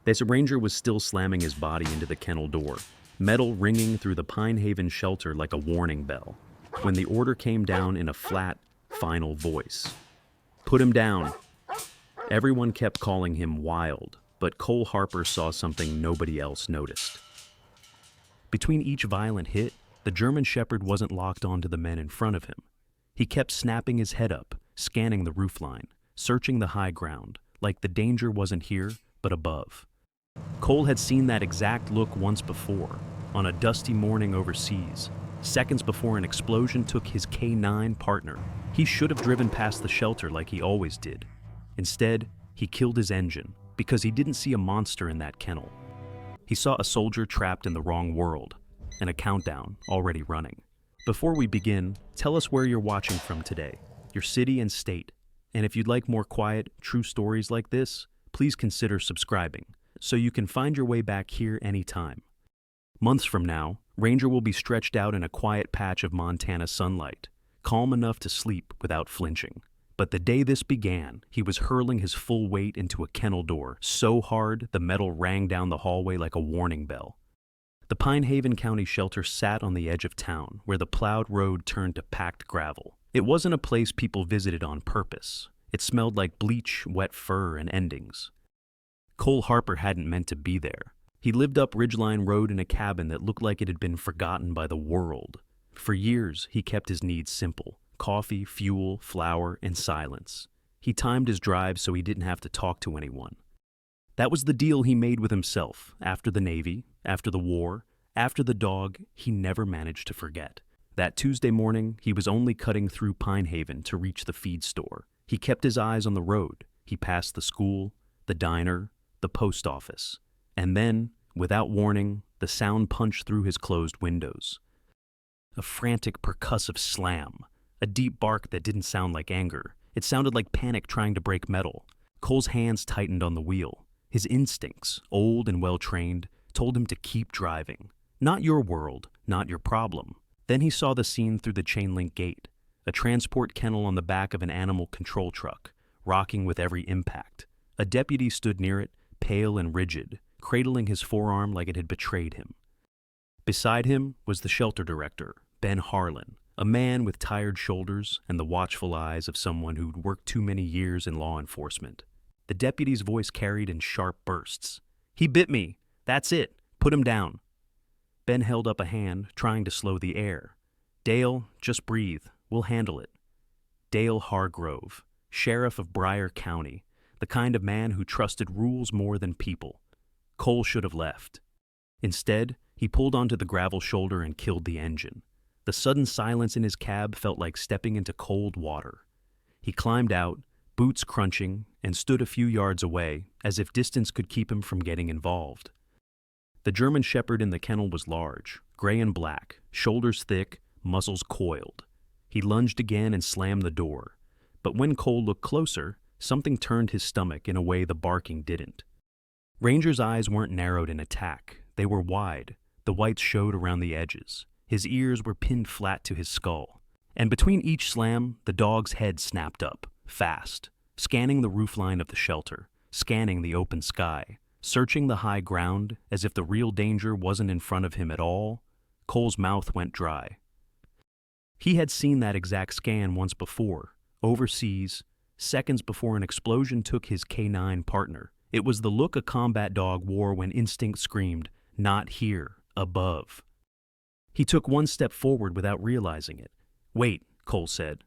This ranger was still slamming his body into the kennel door, metal ringing through the Pine Haven shelter like a warning bell, when the order came down in a flat, final voice. "Put him down." Everyone kept calling him wild, but Cole Harper saw something nobody else noticed. Between each violent hit, the German Shepherd wasn't locked onto the men in front of him. He kept snapping his head up, scanning the roofline, searching the high ground, like the danger wasn't here, but above. Cole had seen that exact look once before, on a dusty morning overseas, seconds before an explosion took his K9 partner. He should have driven past the shelter like he always did. Instead, he killed his engine because he didn't see a monster in that kennel. He saw a soldier trapped in the wrong world, and a countdown already running. Before we begin, tell us where you're watching from today, your city and state. And if you'd like more quiet, true stories like this, please consider subscribing, so you can find your way back here anytime. Months from now, Ranger will be stretched out in a quiet patch of Montana sunlight, calm enough to sleep without flinching. But the day this began, he was hurling his full weight into a kennel door so hard the metal rang down the hallway like a warning bell. The Pine Haven County shelter sat on the edge of town, where the plowed road turned to packed gravel. It wasn't a place people visited on purpose. It smelled like bleach, wet fur, and endings. Cole Harper hadn't meant to be there. He lived up Ridgeline Road in a cabin that looked like it had been forgotten by the world. For years, he kept his needs simple: coffee, fuel, flour, and silence. He timed his drives so he didn't have to talk to anyone. That was the deal he made with himself after the Navy, after the war, after the dog he never managed to forget. That Tuesday morning, he was only cutting through Pine Haven to reach the feed store. He kept his eyes on the road. He passed the school, the diner, the post office. And then, without warning, the sound punched through his closed windows. A frantic percussive slam. A deep bark that didn't sound like anger. It sounded like panic trying to break metal. Cole's hands tightened on the wheel. His instincts, old and well-trained, told him to keep driving. Not your world, not your problem. Then he saw the scene through the chain-link gate. A transport kennel on the back of an animal control truck, rocking with every impact. A deputy stood near it, pale and rigid, cradling his forearm like it had betrayed him. Beside him was the shelter director, Ben Harlan, a man with tired shoulders and the watchful eyes of someone who'd worked too many years in law enforcement. The deputy's voice carried in sharp bursts. "He bit me. That's it. Put him down." Ben held up a hand, trying to slow the air. "Dale, just breathe. We'll handle it." Dale Hargrove, sheriff of Bryer County, the kind of man who trusted rules more than people. Cole should have left. Instead, he pulled onto the gravel shoulder and killed the engine. The sudden silence in his cab felt like stepping into cold water. He climbed out, boots crunching, and stood a few yards away, as if distance could keep him from getting involved. The German Shepherd in the kennel was large, gray and black, shoulders thick, muscles coiled. He lunged again and slammed the door. But when Cole looked closer, something turned his stomach in a way the barking didn't. Ranger's eyes weren't narrowed in attack. They were wide. The whites showed around the edges. His ears were pinned flat to his skull. And between each slam, the dog's head snapped up, fast, scanning the roofline of the shelter, scanning the open sky, searching the high ground as if the real danger wasn't in front of him at all. Cole's mouth went dry. He had seen that exact scan once before, overseas, seconds before an explosion took his K9 partner. It was the look a combat dog wore when instinct screamed, "Not here, above." He took one step forward without realizing it. "Wait," Cole said.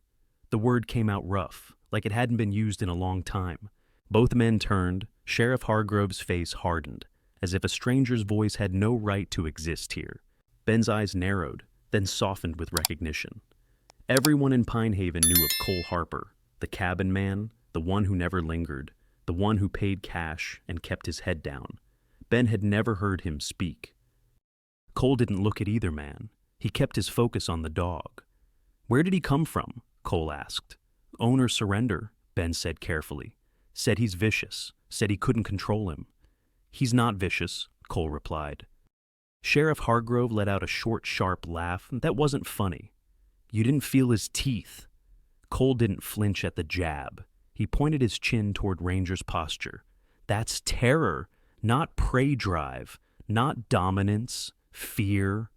The word came out rough, like it hadn't been used in a long time. Both men turned. Sheriff Hargrove's face hardened, as if a stranger's voice had no right to exist here. Ben's eyes narrowed, then softened with recognition. Everyone in Pine Haven knew of Cole Harper, the cabin man, the one who never lingered, the one who paid cash and kept his head down. Ben had never heard him speak. Cole didn't look at either man. He kept his focus on the dog. "Where did he come from?" Cole asked. "Owner surrender," Ben said carefully. "Said he's vicious. Said he couldn't control him." "He's not vicious," Cole replied. Sheriff Hargrove let out a short, sharp laugh that wasn't funny. "You didn't feel his teeth." Cole didn't flinch at the jab. He pointed his chin toward Ranger's posture. "That's terror, Not prey drive, not dominance, fear.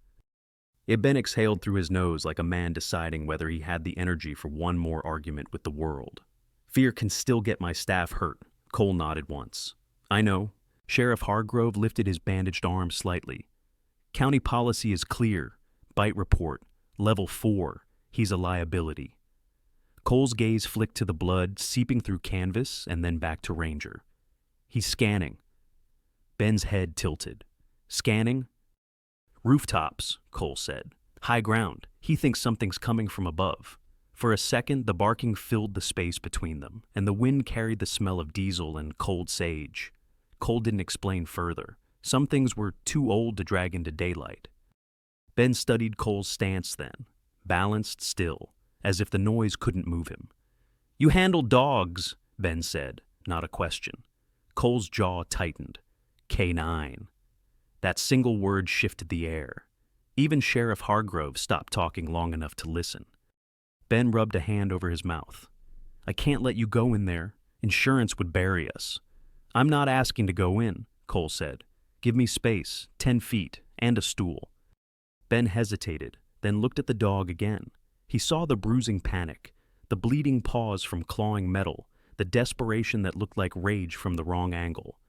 Ben exhaled through his nose like a man deciding whether he had the energy for one more argument with the world. Fear can still get my staff hurt, Cole nodded once. I know. Sheriff Hargrove lifted his bandaged arm slightly. County policy is clear. Bite report. Level 4. He's a liability. Cole's gaze flicked to the blood seeping through canvas and then back to Ranger. He's scanning. Ben's head tilted. Scanning? Rooftops, Cole said. High ground. He thinks something's coming from above. For a second, the barking filled the space between them, and the wind carried the smell of diesel and cold sage. Cole didn't explain further. Some things were too old to drag into daylight. Ben studied Cole's stance then, balanced still, as if the noise couldn't move him. You handle dogs, Ben said, not a question. Cole's jaw tightened. K9. That single word shifted the air. Even Sheriff Hargrove stopped talking long enough to listen. Ben rubbed a hand over his mouth. I can't let you go in there. Insurance would bury us. I'm not asking to go in, Cole said. Give me space, 10 feet, and a stool. Ben hesitated, then looked at the dog again. He saw the bruising panic, the bleeding paws from clawing metal, the desperation that looked like rage from the wrong angle.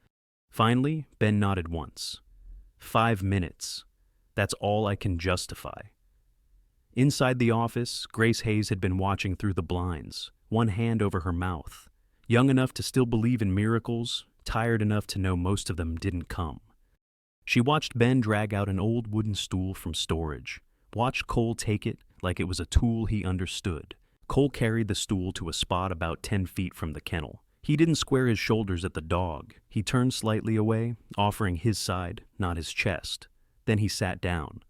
Finally, Ben nodded once. 5 minutes. That's all I can justify. Inside the office, Grace Hayes had been watching through the blinds, one hand over her mouth. Young enough to still believe in miracles, tired enough to know most of them didn't come. She watched Ben drag out an old wooden stool from storage, watched Cole take it like it was a tool he understood. Cole carried the stool to a spot about 10 feet from the kennel. He didn't square his shoulders at the dog. He turned slightly away, offering his side, not his chest. Then he sat down.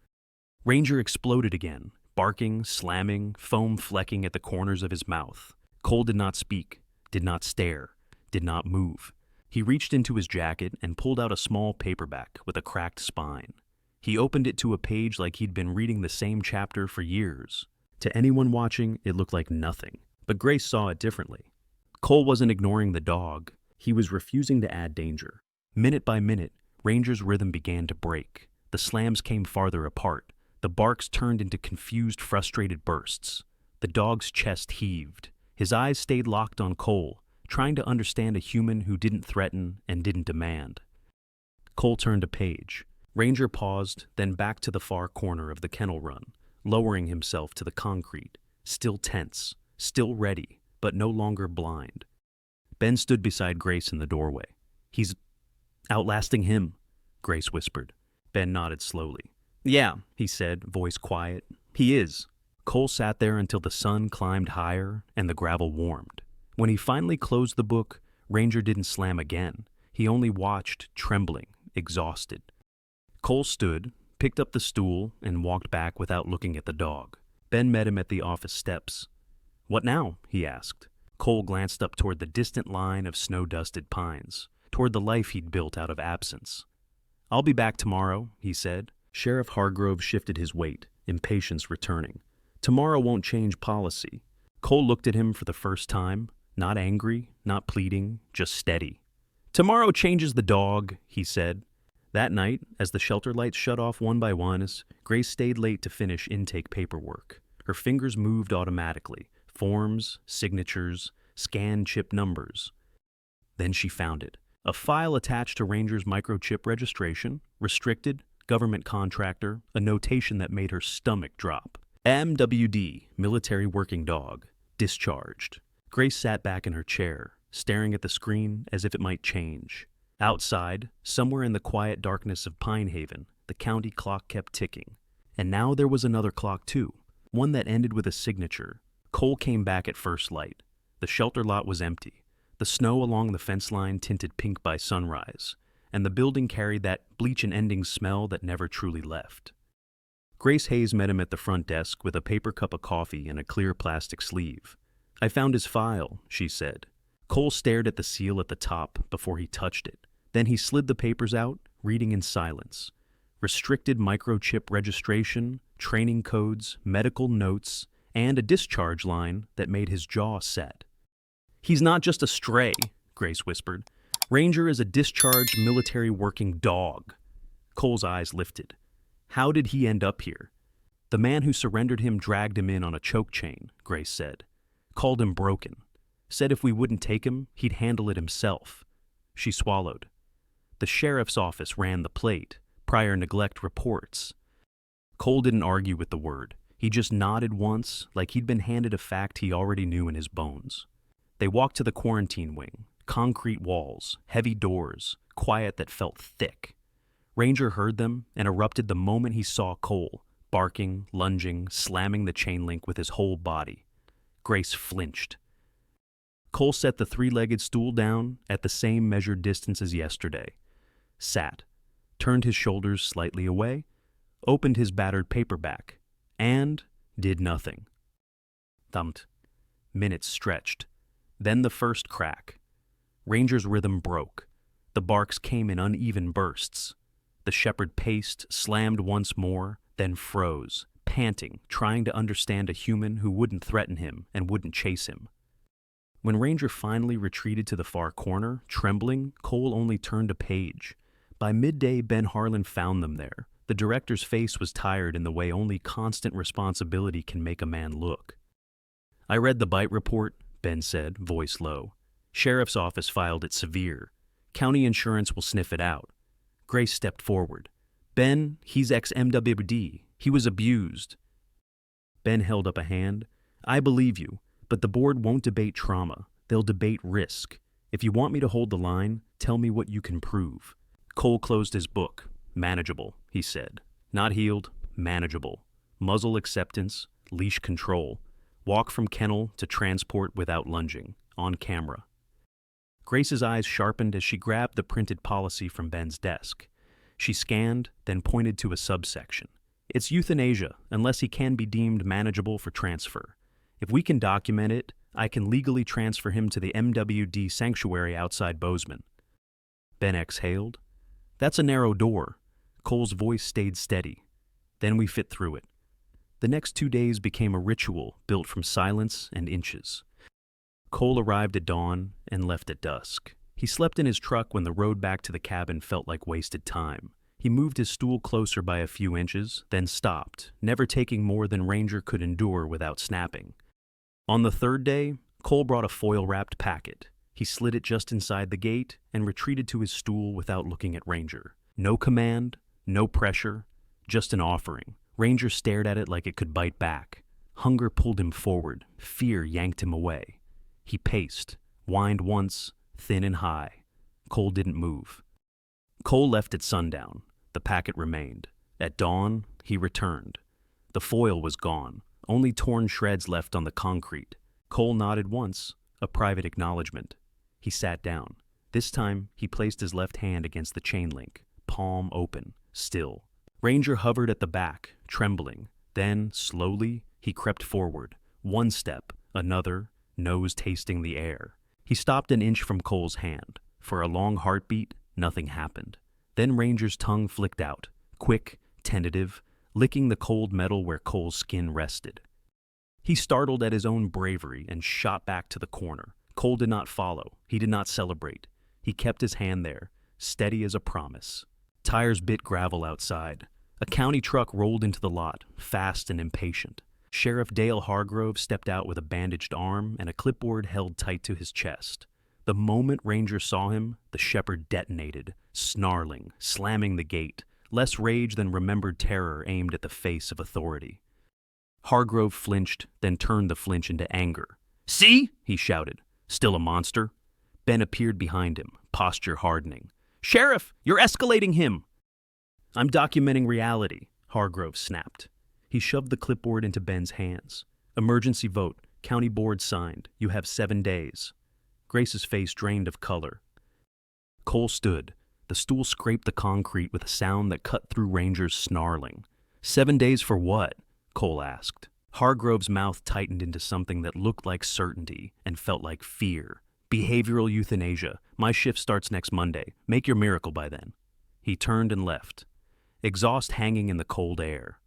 Ranger exploded again, barking, slamming, foam flecking at the corners of his mouth. Cole did not speak, did not stare, did not move. He reached into his jacket and pulled out a small paperback with a cracked spine. He opened it to a page like he'd been reading the same chapter for years. To anyone watching, it looked like nothing, but Grace saw it differently. Cole wasn't ignoring the dog. He was refusing to add danger. Minute by minute, Ranger's rhythm began to break. The slams came farther apart. The barks turned into confused, frustrated bursts. The dog's chest heaved. His eyes stayed locked on Cole, trying to understand a human who didn't threaten and didn't demand. Cole turned a page. Ranger paused, then back to the far corner of the kennel run, lowering himself to the concrete, still tense, still ready, but no longer blind. Ben stood beside Grace in the doorway. He's outlasting him, Grace whispered. Ben nodded slowly. Yeah, he said, voice quiet. He is. Cole sat there until the sun climbed higher and the gravel warmed. When he finally closed the book, Ranger didn't slam again. He only watched, trembling, exhausted. Cole stood, picked up the stool, and walked back without looking at the dog. Ben met him at the office steps. What now? He asked. Cole glanced up toward the distant line of snow-dusted pines, toward the life he'd built out of absence. I'll be back tomorrow, he said. Sheriff Hargrove shifted his weight, impatience returning. Tomorrow won't change policy. Cole looked at him for the first time, not angry, not pleading, just steady. Tomorrow changes the dog, he said. That night, as the shelter lights shut off one by one, Grace stayed late to finish intake paperwork. Her fingers moved automatically. Forms, signatures, scan chip numbers. Then she found it. A file attached to Ranger's microchip registration, restricted, government contractor, a notation that made her stomach drop. MWD, military working dog, discharged. Grace sat back in her chair, staring at the screen as if it might change. Outside, somewhere in the quiet darkness of Pine Haven, the county clock kept ticking. And now there was another clock too, one that ended with a signature. Cole came back at first light. The shelter lot was empty. The snow along the fence line tinted pink by sunrise, and the building carried that bleach and ending smell that never truly left. Grace Hayes met him at the front desk with a paper cup of coffee and a clear plastic sleeve. I found his file, she said. Cole stared at the seal at the top before he touched it. Then he slid the papers out, reading in silence. Restricted microchip registration, training codes, medical notes, and a discharge line that made his jaw set. He's not just a stray, Grace whispered. Ranger is a discharged military working dog. Cole's eyes lifted. How did he end up here? The man who surrendered him dragged him in on a choke chain, Grace said. Called him broken. Said if we wouldn't take him, he'd handle it himself. She swallowed. The sheriff's office ran the plate. Prior neglect reports. Cole didn't argue with the word. He just nodded once, like he'd been handed a fact he already knew in his bones. They walked to the quarantine wing. Concrete walls, heavy doors, quiet that felt thick. Ranger heard them and erupted the moment he saw Cole, barking, lunging, slamming the chain link with his whole body. Grace flinched. Cole set the three-legged stool down at the same measured distance as yesterday. Sat, turned his shoulders slightly away, opened his battered paperback, and did nothing. Thumped. Minutes stretched. Then the first crack. Ranger's rhythm broke. The barks came in uneven bursts. The shepherd paced, slammed once more, then froze, panting, trying to understand a human who wouldn't threaten him and wouldn't chase him. When Ranger finally retreated to the far corner, trembling, Cole only turned a page. By midday, Ben Harlan found them there. The director's face was tired in the way only constant responsibility can make a man look. I read the bite report, Ben said, voice low. Sheriff's office filed it severe. County insurance will sniff it out. Grace stepped forward. Ben, he's ex-MWD. He was abused. Ben held up a hand. I believe you, but the board won't debate trauma. They'll debate risk. If you want me to hold the line, tell me what you can prove. Cole closed his book. Manageable, he said. Not healed, manageable. Muzzle acceptance, leash control. Walk from kennel to transport without lunging. On camera. Grace's eyes sharpened as she grabbed the printed policy from Ben's desk. She scanned, then pointed to a subsection. It's euthanasia, unless he can be deemed manageable for transfer. If we can document it, I can legally transfer him to the MWD sanctuary outside Bozeman. Ben exhaled. That's a narrow door. Cole's voice stayed steady. Then we fit through it. The next 2 days became a ritual built from silence and inches. Cole arrived at dawn and left at dusk. He slept in his truck when the road back to the cabin felt like wasted time. He moved his stool closer by a few inches, then stopped, never taking more than Ranger could endure without snapping. On the third day, Cole brought a foil-wrapped packet. He slid it just inside the gate and retreated to his stool without looking at Ranger. No command, no pressure, just an offering. Ranger stared at it like it could bite back. Hunger pulled him forward. Fear yanked him away. He paced, whined once, thin and high. Cole didn't move. Cole left at sundown. The packet remained. At dawn, he returned. The foil was gone, only torn shreds left on the concrete. Cole nodded once, a private acknowledgement. He sat down. This time, he placed his left hand against the chain link, palm open, still. Ranger hovered at the back, trembling. Then, slowly, he crept forward. One step, another, nose tasting the air. He stopped an inch from Cole's hand. For a long heartbeat, nothing happened. Then Ranger's tongue flicked out, quick, tentative, licking the cold metal where Cole's skin rested. He startled at his own bravery and shot back to the corner. Cole did not follow. He did not celebrate. He kept his hand there, steady as a promise. Tires bit gravel outside. A county truck rolled into the lot, fast and impatient. Sheriff Dale Hargrove stepped out with a bandaged arm and a clipboard held tight to his chest. The moment Ranger saw him, the shepherd detonated, snarling, slamming the gate, less rage than remembered terror aimed at the face of authority. Hargrove flinched, then turned the flinch into anger. "See?" he shouted. "Still a monster?" Ben appeared behind him, posture hardening. "Sheriff, you're escalating him!" "I'm documenting reality," Hargrove snapped. He shoved the clipboard into Ben's hands. "Emergency vote. County board signed. You have 7 days." Grace's face drained of color. Cole stood. The stool scraped the concrete with a sound that cut through Ranger's snarling. 7 days for what? Cole asked. Hargrove's mouth tightened into something that looked like certainty and felt like fear. "Behavioral euthanasia. My shift starts next Monday. Make your miracle by then." He turned and left, exhaust hanging in the cold air.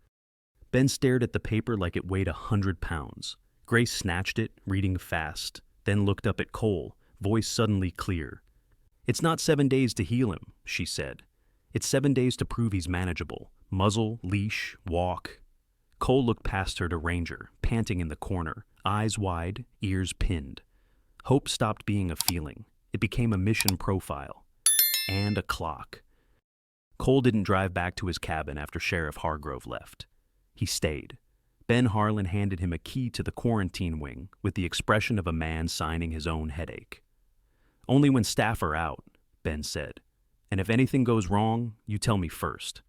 Ben stared at the paper like it weighed 100 pounds. Grace snatched it, reading fast, then looked up at Cole, voice suddenly clear. It's not 7 days to heal him, she said. It's 7 days to prove he's manageable. Muzzle, leash, walk. Cole looked past her to Ranger, panting in the corner, eyes wide, ears pinned. Hope stopped being a feeling. It became a mission profile. And a clock. Cole didn't drive back to his cabin after Sheriff Hargrove left. He stayed. Ben Harlan handed him a key to the quarantine wing with the expression of a man signing his own headache. "Only when staff are out," Ben said. "And if anything goes wrong, you tell me first."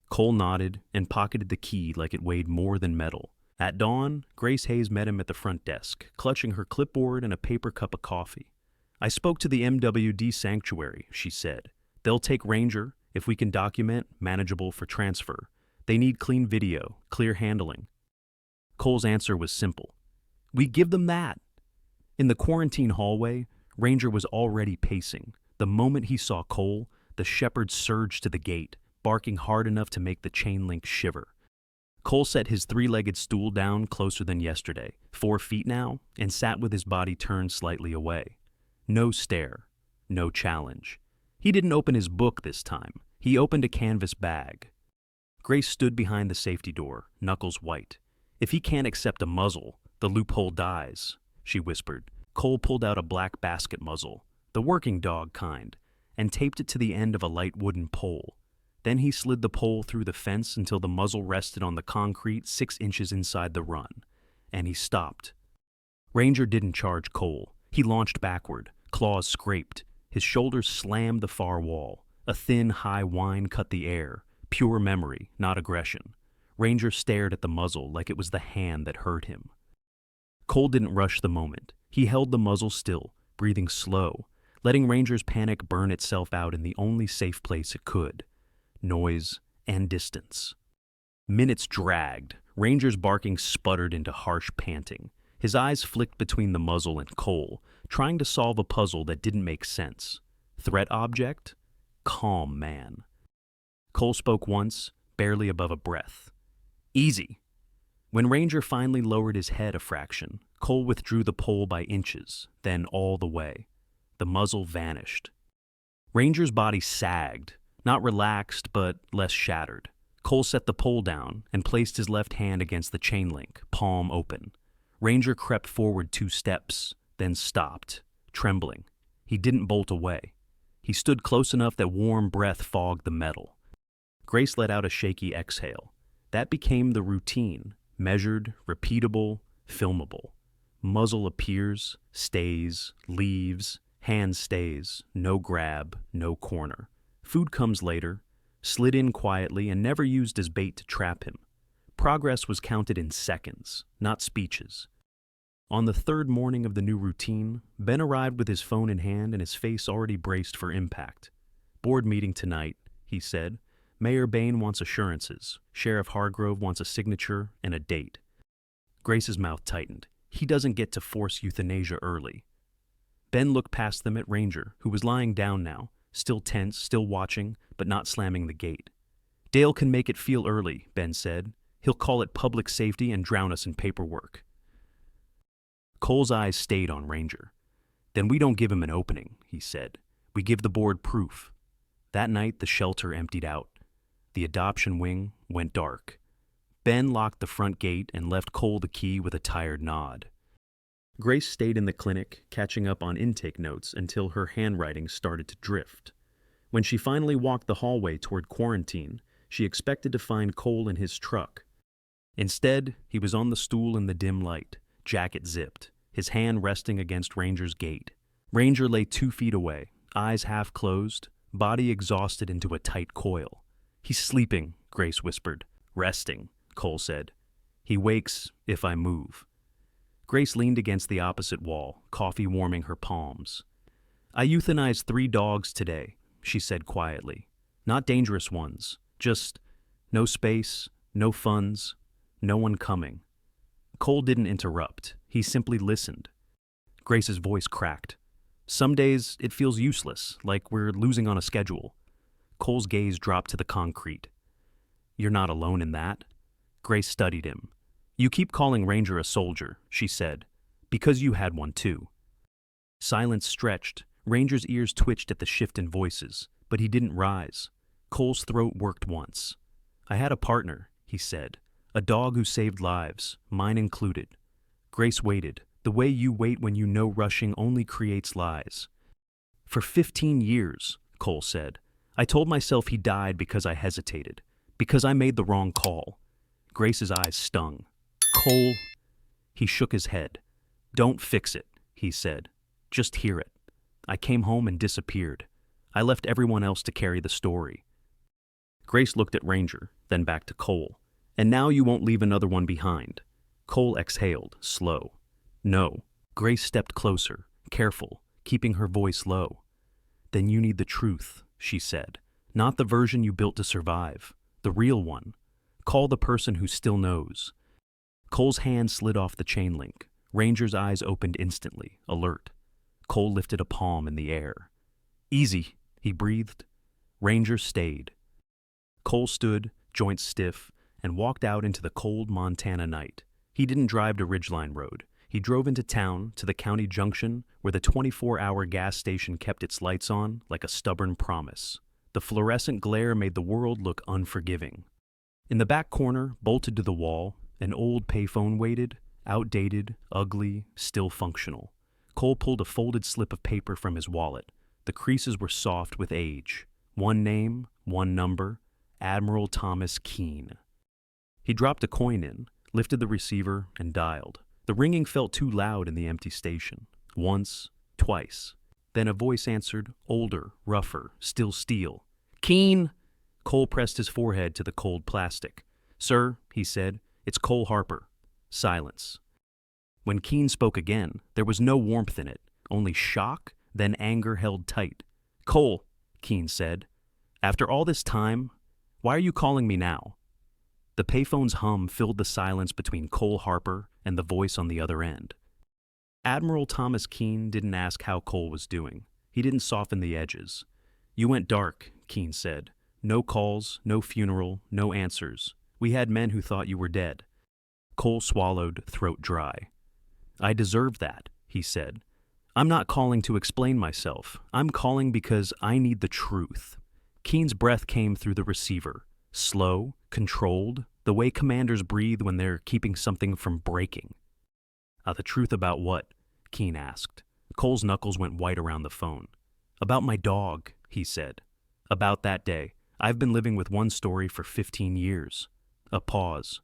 Cole nodded and pocketed the key like it weighed more than metal. At dawn, Grace Hayes met him at the front desk, clutching her clipboard and a paper cup of coffee. "I spoke to the MWD sanctuary," she said. "They'll take Ranger, if we can document, manageable for transfer. They need clean video, clear handling." Cole's answer was simple. "We give them that." In the quarantine hallway, Ranger was already pacing. The moment he saw Cole, the shepherd surged to the gate, barking hard enough to make the chain link shiver. Cole set his three-legged stool down closer than yesterday, 4 feet now, and sat with his body turned slightly away. No stare, no challenge. He didn't open his book this time. He opened a canvas bag. Grace stood behind the safety door, knuckles white. "If he can't accept a muzzle, the loophole dies," she whispered. Cole pulled out a black basket muzzle, the working dog kind, and taped it to the end of a light wooden pole. Then he slid the pole through the fence until the muzzle rested on the concrete 6 inches inside the run. And he stopped. Ranger didn't charge Cole. He launched backward, claws scraped. His shoulders slammed the far wall. A thin, high whine cut the air. Pure memory, not aggression. Ranger stared at the muzzle like it was the hand that hurt him. Cole didn't rush the moment. He held the muzzle still, breathing slow, letting Ranger's panic burn itself out in the only safe place it could. Noise and distance. Minutes dragged. Ranger's barking sputtered into harsh panting. His eyes flicked between the muzzle and Cole, trying to solve a puzzle that didn't make sense. Threat object? Calm man. Cole spoke once, barely above a breath. "Easy." When Ranger finally lowered his head a fraction, Cole withdrew the pole by inches, then all the way. The muzzle vanished. Ranger's body sagged, not relaxed, but less shattered. Cole set the pole down and placed his left hand against the chain link, palm open. Ranger crept forward 2 steps, then stopped, trembling. He didn't bolt away. He stood close enough that warm breath fogged the metal. Grace let out a shaky exhale. That became the routine, measured, repeatable, filmable. Muzzle appears, stays, leaves, hand stays, no grab, no corner. Food comes later, slid in quietly and never used as bait to trap him. Progress was counted in seconds, not speeches. On the 3rd morning of the new routine, Ben arrived with his phone in hand and his face already braced for impact. "Board meeting tonight," he said. "Mayor Bain wants assurances. Sheriff Hargrove wants a signature and a date." Grace's mouth tightened. He doesn't get to force euthanasia early. Ben looked past them at Ranger, who was lying down now, still tense, still watching, but not slamming the gate. "Dale can make it feel early," Ben said. "He'll call it public safety and drown us in paperwork." Cole's eyes stayed on Ranger. "Then we don't give him an opening," he said. "We give the board proof." That night, the shelter emptied out. The adoption wing went dark. Ben locked the front gate and left Cole the key with a tired nod. Grace stayed in the clinic, catching up on intake notes until her handwriting started to drift. When she finally walked the hallway toward quarantine, she expected to find Cole in his truck. Instead, he was on the stool in the dim light, jacket zipped, his hand resting against Ranger's gate. Ranger lay 2 feet away, eyes half closed, body exhausted into a tight coil. "He's sleeping," Grace whispered. "Resting," Cole said. "He wakes if I move." Grace leaned against the opposite wall, coffee warming her palms. "I euthanized 3 dogs today," she said quietly. "Not dangerous ones, just no space, no funds, no one coming." Cole didn't interrupt. He simply listened. Grace's voice cracked. "Some days it feels useless, like we're losing on a schedule." Cole's gaze dropped to the concrete. "You're not alone in that." Grace studied him. "You keep calling Ranger a soldier," she said, "because you had one too." Silence stretched. Ranger's ears twitched at the shift in voices, but he didn't rise. Cole's throat worked once. "I had a partner," he said. "A dog who saved lives, mine included." Grace waited, the way you wait when you know rushing only creates lies. "For 15 years, Cole said. "I told myself he died because I hesitated, because I made the wrong call." Grace's eyes stung. "Cole," he shook his head. "Don't fix it," he said. "Just hear it. I came home and disappeared. I left everyone else to carry the story." Grace looked at Ranger, then back to Cole. "And now you won't leave another one behind." Cole exhaled, slow. "No." Grace stepped closer, careful, keeping her voice low. "Then you need the truth," she said. "Not the version you built to survive. The real one. Call the person who still knows." Cole's hand slid off the chain link. Ranger's eyes opened instantly, alert. Cole lifted a palm in the air. "Easy," he breathed. Ranger stayed. Cole stood, joints stiff, and walked out into the cold Montana night. He didn't drive to Ridgeline Road. He drove into town, to the county junction, where the 24-hour gas station kept its lights on like a stubborn promise. The fluorescent glare made the world look unforgiving. In the back corner, bolted to the wall, an old payphone waited, outdated, ugly, still functional. Cole pulled a folded slip of paper from his wallet. The creases were soft with age. One name, one number, Admiral Thomas Keene. He dropped a coin in, lifted the receiver, and dialed. The ringing felt too loud in the empty station. Once, twice. Then a voice answered, older, rougher, still steel. "Keene!" Cole pressed his forehead to the cold plastic. "Sir," he said, "it's Cole Harper." Silence. When Keene spoke again, there was no warmth in it, only shock, then anger held tight. "Cole," Keene said, "after all this time, why are you calling me now?" The payphone's hum filled the silence between Cole Harper and the voice on the other end. Admiral Thomas Keene didn't ask how Cole was doing. He didn't soften the edges. "You went dark," Keene said. "No calls, no funeral, no answers. We had men who thought you were dead." Cole swallowed, throat dry. "I deserve that," he said. "I'm not calling to explain myself. I'm calling because I need the truth." Keene's breath came through the receiver. Slow, controlled, the way commanders breathe when they're keeping something from breaking. "The truth about what?" Keene asked. Cole's knuckles went white around the phone. "About my dog," he said. "About that day. I've been living with one story for 15 years. A pause.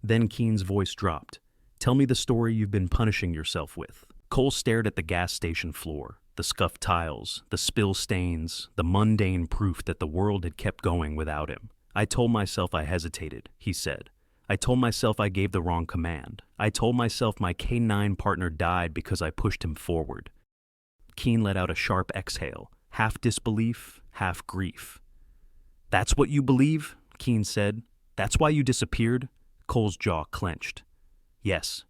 Then Keene's voice dropped. "Tell me the story you've been punishing yourself with." Cole stared at the gas station floor, the scuffed tiles, the spill stains, the mundane proof that the world had kept going without him. "I told myself I hesitated," he said. "I told myself I gave the wrong command. I told myself my K9 partner died because I pushed him forward." Keene let out a sharp exhale, half disbelief, half grief. "That's what you believe?" Keene said. "That's why you disappeared?" Cole's jaw clenched. "Yes."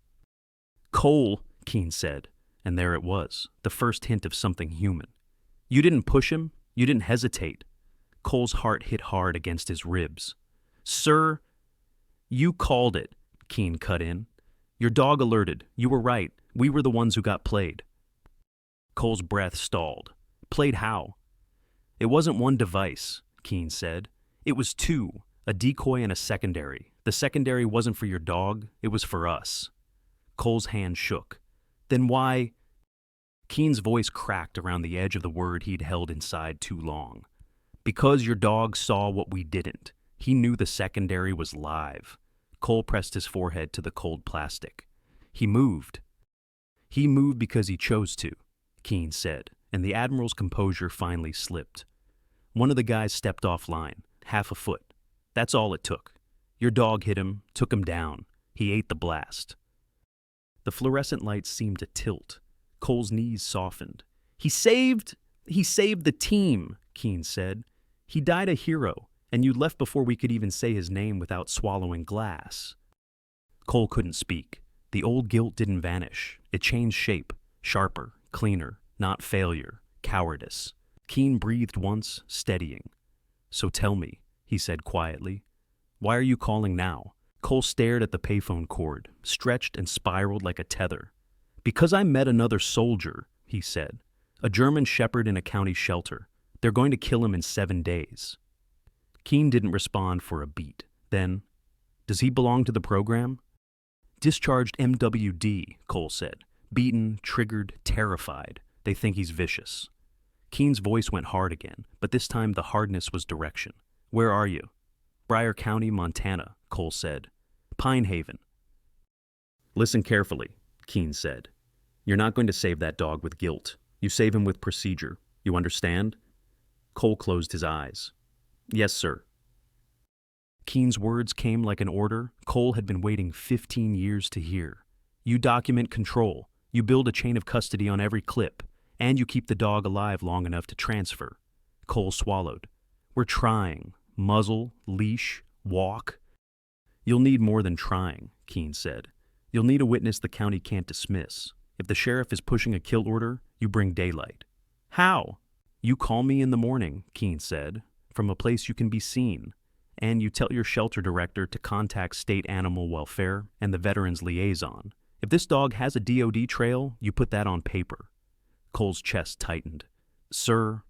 "Cole," Keene said, and there it was, the first hint of something human. "You didn't push him? You didn't hesitate?" Cole's heart hit hard against his ribs. "Sir—" "You called it," Keene cut in. "Your dog alerted. You were right. We were the ones who got played." Cole's breath stalled. "Played how?" "It wasn't one device," Keene said. "It was two, a decoy and a secondary. The secondary wasn't for your dog, it was for us." Cole's hand shook. "Then why—" Keene's voice cracked around the edge of the word he'd held inside too long. "Because your dog saw what we didn't. He knew the secondary was live." Cole pressed his forehead to the cold plastic. "He moved." "He moved because he chose to," Keene said, and the Admiral's composure finally slipped. "One of the guys stepped offline, half a foot. That's all it took. Your dog hit him, took him down. He ate the blast." The fluorescent lights seemed to tilt. Cole's knees softened. He saved the team," Keene said. "He died a hero, and you left before we could even say his name without swallowing glass." Cole couldn't speak. The old guilt didn't vanish. It changed shape, sharper, cleaner, not failure, cowardice. Keene breathed once, steadying. "So tell me," he said quietly, "why are you calling now?" Cole stared at the payphone cord, stretched and spiraled like a tether. "Because I met another soldier," he said. A German shepherd in a county shelter. They're going to kill him in 7 days. Keene didn't respond for a beat. Then, does he belong to the program? Discharged MWD, Cole said. Beaten, triggered, terrified. They think he's vicious. Keene's voice went hard again, but this time the hardness was direction. Where are you? Bryan County, Montana, Cole said. Pine Haven. Listen carefully, Keene said. You're not going to save that dog with guilt. You save him with procedure. You understand? Cole closed his eyes. Yes, sir. Keene's words came like an order Cole had been waiting 15 years to hear. You document control. You build a chain of custody on every clip. And you keep the dog alive long enough to transfer. Cole swallowed. We're trying. Muzzle, leash, walk. You'll need more than trying, Keene said. You'll need a witness the county can't dismiss. If the sheriff is pushing a kill order, you bring daylight. How? You call me in the morning, Keene said, from a place you can be seen. And you tell your shelter director to contact state animal welfare and the veterans liaison. If this dog has a DOD trail, you put that on paper. Cole's chest tightened. Sir,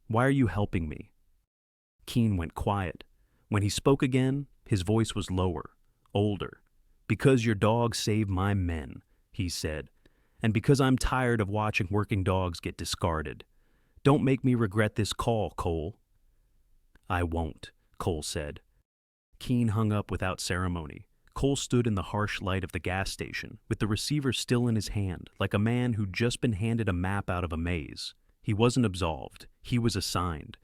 why are you helping me? Keene went quiet. When he spoke again, his voice was lower, older. Because your dog saved my men, he said, and because I'm tired of watching working dogs get discarded. Don't make me regret this call, Cole. I won't, Cole said. Keene hung up without ceremony. Cole stood in the harsh light of the gas station, with the receiver still in his hand, like a man who'd just been handed a map out of a maze. He wasn't absolved. He was assigned.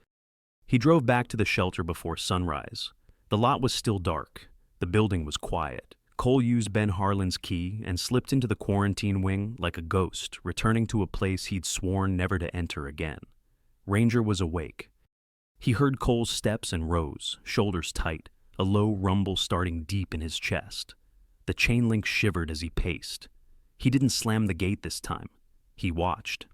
He drove back to the shelter before sunrise. The lot was still dark. The building was quiet. Cole used Ben Harlan's key and slipped into the quarantine wing like a ghost, returning to a place he'd sworn never to enter again. Ranger was awake. He heard Cole's steps and rose, shoulders tight, a low rumble starting deep in his chest. The chain link shivered as he paced. He didn't slam the gate this time. He watched.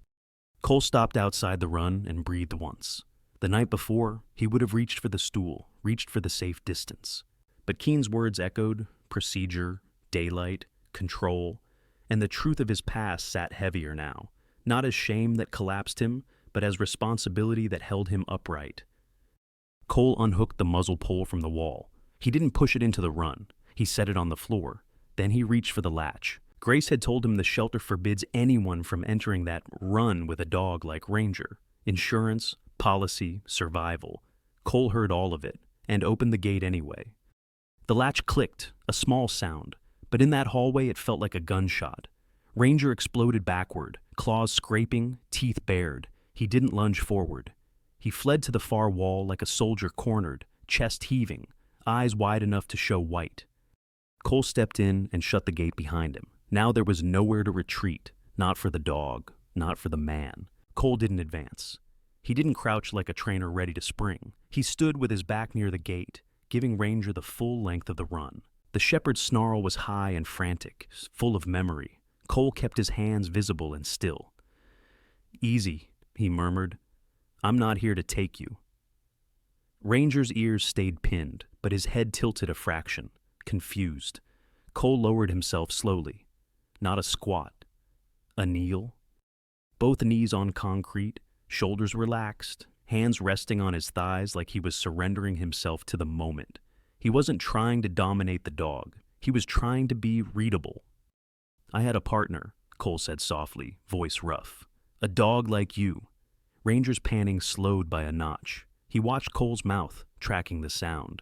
Cole stopped outside the run and breathed once. The night before, he would have reached for the stool, reached for the safe distance. But Keene's words echoed, procedure, daylight, control, and the truth of his past sat heavier now, not as shame that collapsed him, but as responsibility that held him upright. Cole unhooked the muzzle pole from the wall. He didn't push it into the run. He set it on the floor. Then he reached for the latch. Grace had told him the shelter forbids anyone from entering that run with a dog like Ranger. Insurance, policy, survival. Cole heard all of it, and opened the gate anyway. The latch clicked, a small sound, but in that hallway it felt like a gunshot. Ranger exploded backward, claws scraping, teeth bared. He didn't lunge forward. He fled to the far wall like a soldier cornered, chest heaving, eyes wide enough to show white. Cole stepped in and shut the gate behind him. Now there was nowhere to retreat, not for the dog, not for the man. Cole didn't advance. He didn't crouch like a trainer ready to spring. He stood with his back near the gate, giving Ranger the full length of the run. The shepherd's snarl was high and frantic, full of memory. Cole kept his hands visible and still. Easy, he murmured. I'm not here to take you. Ranger's ears stayed pinned, but his head tilted a fraction, confused. Cole lowered himself slowly. Not a squat. A kneel. Both knees on concrete, shoulders relaxed, hands resting on his thighs like he was surrendering himself to the moment. He wasn't trying to dominate the dog. He was trying to be readable. I had a partner, Cole said softly, voice rough. A dog like you. Ranger's panning slowed by a notch. He watched Cole's mouth, tracking the sound.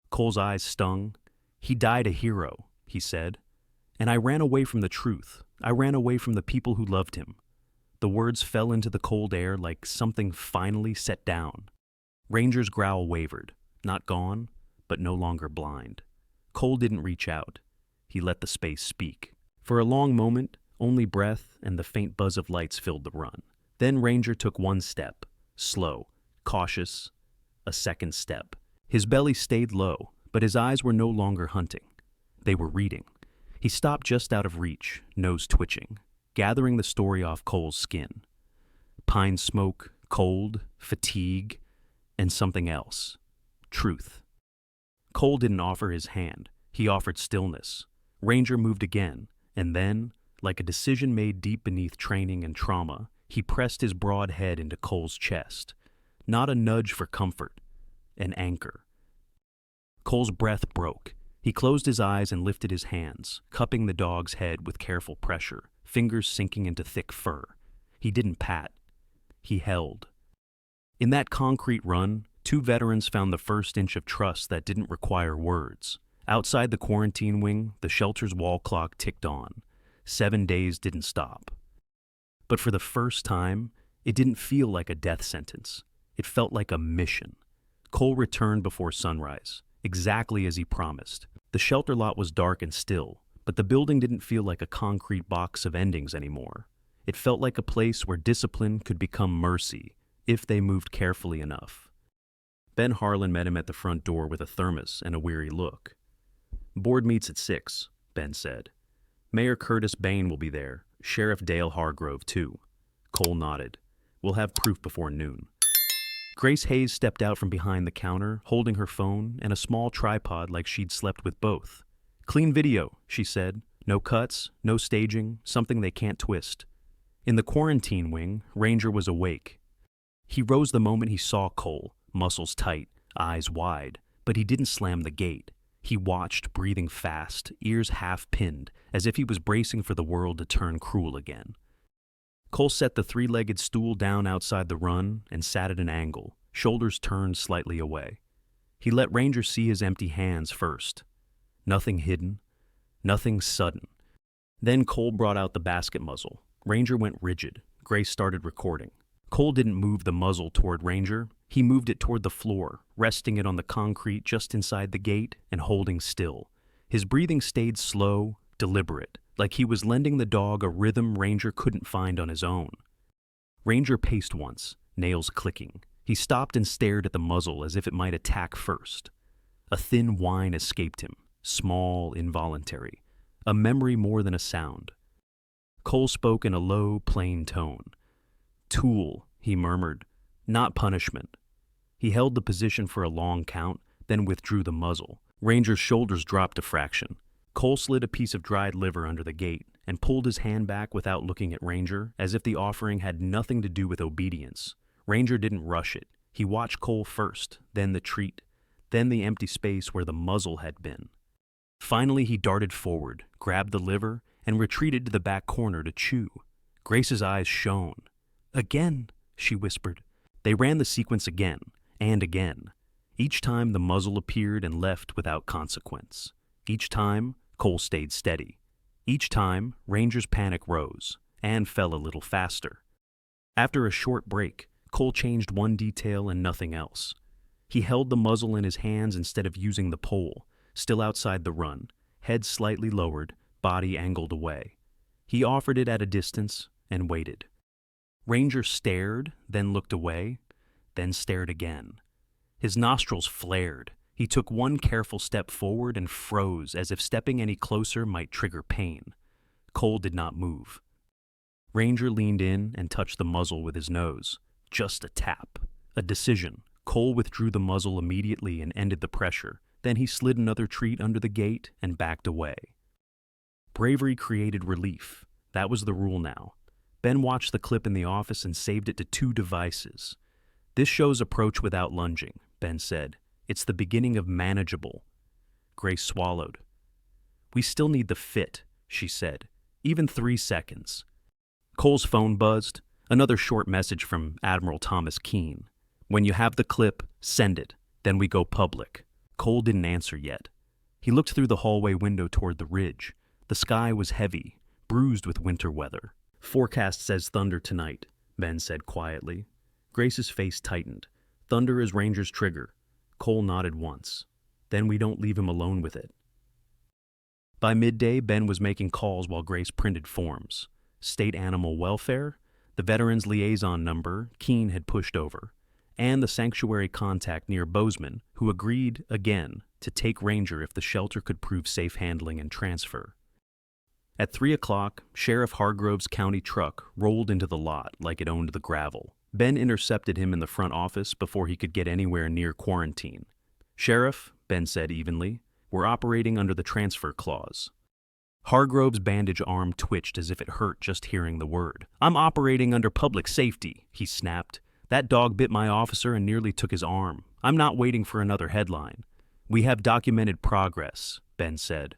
Cole's eyes stung. He died a hero, he said. And I ran away from the truth. I ran away from the people who loved him. The words fell into the cold air like something finally set down. Ranger's growl wavered, not gone, but no longer blind. Cole didn't reach out. He let the space speak. For a long moment, only breath and the faint buzz of lights filled the run. Then Ranger took one step, slow, cautious, a second step. His belly stayed low, but his eyes were no longer hunting. They were reading. He stopped just out of reach, nose twitching, gathering the story off Cole's skin. Pine smoke, cold, fatigue, and something else. Truth. Cole didn't offer his hand. He offered stillness. Ranger moved again, and then, like a decision made deep beneath training and trauma, He pressed his broad head into Cole's chest. Not a nudge for comfort, an anchor. Cole's breath broke. He closed his eyes and lifted his hands, cupping the dog's head with careful pressure, fingers sinking into thick fur. He didn't pat. He held. In that concrete run, two veterans found the first inch of trust that didn't require words. Outside the quarantine wing, the shelter's wall clock ticked on. 7 days didn't stop. But for the first time, it didn't feel like a death sentence. It felt like a mission. Cole returned before sunrise, exactly as he promised. The shelter lot was dark and still, but the building didn't feel like a concrete box of endings anymore. It felt like a place where discipline could become mercy, if they moved carefully enough. Ben Harlan met him at the front door with a thermos and a weary look. "Board meets at 6, Ben said. "Mayor Curtis Bain will be there, Sheriff Dale Hargrove too." Cole nodded. "We'll have proof before noon." Grace Hayes stepped out from behind the counter, holding her phone and a small tripod like she'd slept with both. "Clean video," she said. "No cuts, no staging, something they can't twist." In the quarantine wing, Ranger was awake. He rose the moment he saw Cole, muscles tight, eyes wide, but he didn't slam the gate. He watched, breathing fast, ears half-pinned, as if he was bracing for the world to turn cruel again. Cole set the three-legged stool down outside the run and sat at an angle, shoulders turned slightly away. He let Ranger see his empty hands first. Nothing hidden, nothing sudden. Then Cole brought out the basket muzzle. Ranger went rigid. Grace started recording. Cole didn't move the muzzle toward Ranger. He moved it toward the floor, resting it on the concrete just inside the gate and holding still. His breathing stayed slow, deliberate, like he was lending the dog a rhythm Ranger couldn't find on his own. Ranger paced once, nails clicking. He stopped and stared at the muzzle as if it might attack first. A thin whine escaped him, small, involuntary, a memory more than a sound. Cole spoke in a low, plain tone. "Tool," he murmured, "not punishment." He held the position for a long count, then withdrew the muzzle. Ranger's shoulders dropped a fraction. Cole slid a piece of dried liver under the gate and pulled his hand back without looking at Ranger, as if the offering had nothing to do with obedience. Ranger didn't rush it. He watched Cole first, then the treat, then the empty space where the muzzle had been. Finally, he darted forward, grabbed the liver, and retreated to the back corner to chew. Grace's eyes shone. "Again," she whispered. They ran the sequence again, and again. Each time the muzzle appeared and left without consequence. Each time, Cole stayed steady. Each time, Ranger's panic rose, and fell a little faster. After a short break, Cole changed one detail and nothing else. He held the muzzle in his hands instead of using the pole, still outside the run, head slightly lowered, body angled away. He offered it at a distance and waited. Ranger stared, then looked away, then stared again. His nostrils flared. He took one careful step forward and froze, as if stepping any closer might trigger pain. Cole did not move. Ranger leaned in and touched the muzzle with his nose. Just a tap. A decision. Cole withdrew the muzzle immediately and ended the pressure. Then he slid another treat under the gate and backed away. Bravery created relief. That was the rule now. Ben watched the clip in the office and saved it to 2 devices. "This shows approach without lunging," Ben said. "It's the beginning of manageable." Grace swallowed. "We still need the fit," she said. "Even 3 seconds. Cole's phone buzzed. Another short message from Admiral Thomas Keene. "When you have the clip, send it. Then we go public." Cole didn't answer yet. He looked through the hallway window toward the ridge. The sky was heavy, bruised with winter weather. "Forecast says thunder tonight," Ben said quietly. Grace's face tightened. "Thunder is Ranger's trigger." Cole nodded once. "Then we don't leave him alone with it." By midday, Ben was making calls while Grace printed forms. State Animal Welfare, the Veterans Liaison number Keene had pushed over, and the sanctuary contact near Bozeman, who agreed, again, to take Ranger if the shelter could prove safe handling and transfer. At 3 o'clock, Sheriff Hargrove's county truck rolled into the lot like it owned the gravel. Ben intercepted him in the front office before he could get anywhere near quarantine. "Sheriff," Ben said evenly, "we're operating under the transfer clause." Hargrove's bandaged arm twitched as if it hurt just hearing the word. "I'm operating under public safety," he snapped. "That dog bit my officer and nearly took his arm. I'm not waiting for another headline." "We have documented progress," Ben said.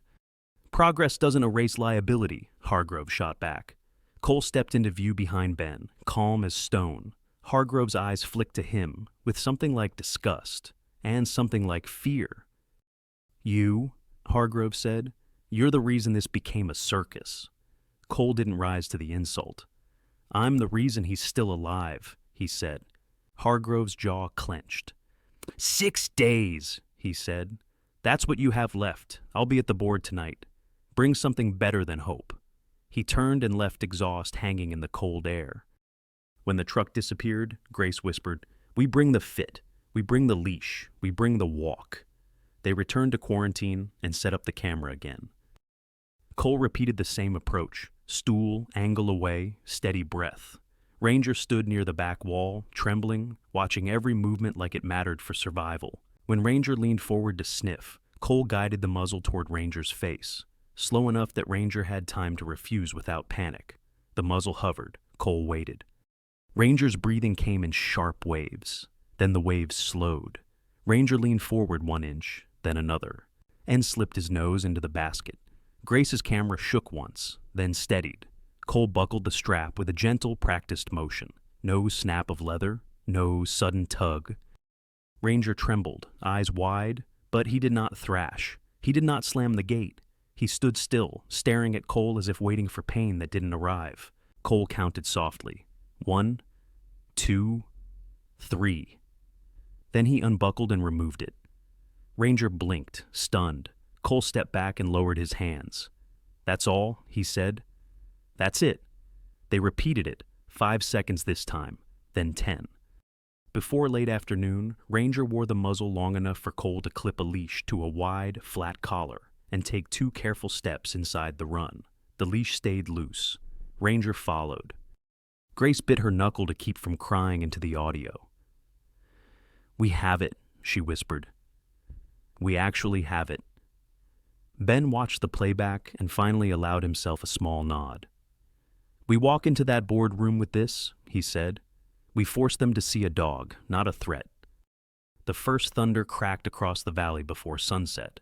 "Progress doesn't erase liability," Hargrove shot back. Cole stepped into view behind Ben, calm as stone. Hargrove's eyes flicked to him with something like disgust and something like fear. "You," Hargrove said, "you're the reason this became a circus." Cole didn't rise to the insult. "I'm the reason he's still alive," he said. Hargrove's jaw clenched. 6 days, he said. "That's what you have left. I'll be at the board tonight. Bring something better than hope." He turned and left exhaust hanging in the cold air. When the truck disappeared, Grace whispered, "We bring the fit. We bring the leash. We bring the walk." They returned to quarantine and set up the camera again. Cole repeated the same approach, stool, angle away, steady breath. Ranger stood near the back wall, trembling, watching every movement like it mattered for survival. When Ranger leaned forward to sniff, Cole guided the muzzle toward Ranger's face, slow enough that Ranger had time to refuse without panic. The muzzle hovered. Cole waited. Ranger's breathing came in sharp waves. Then the waves slowed. Ranger leaned forward 1 inch, then another, and slipped his nose into the basket. Grace's camera shook once, then steadied. Cole buckled the strap with a gentle, practiced motion. No snap of leather, no sudden tug. Ranger trembled, eyes wide, but he did not thrash. He did not slam the gate. He stood still, staring at Cole as if waiting for pain that didn't arrive. Cole counted softly. 1, 2, 3. Then he unbuckled and removed it. Ranger blinked, stunned. Cole stepped back and lowered his hands. "That's all," he said. "That's it." They repeated it, 5 seconds this time, then 10. Before late afternoon, Ranger wore the muzzle long enough for Cole to clip a leash to a wide, flat collar and take 2 careful steps inside the run. The leash stayed loose. Ranger followed. Grace bit her knuckle to keep from crying into the audio. "We have it," she whispered. "We actually have it." Ben watched the playback and finally allowed himself a small nod. "We walk into that boardroom with this," he said. "We force them to see a dog, not a threat." The first thunder cracked across the valley before sunset.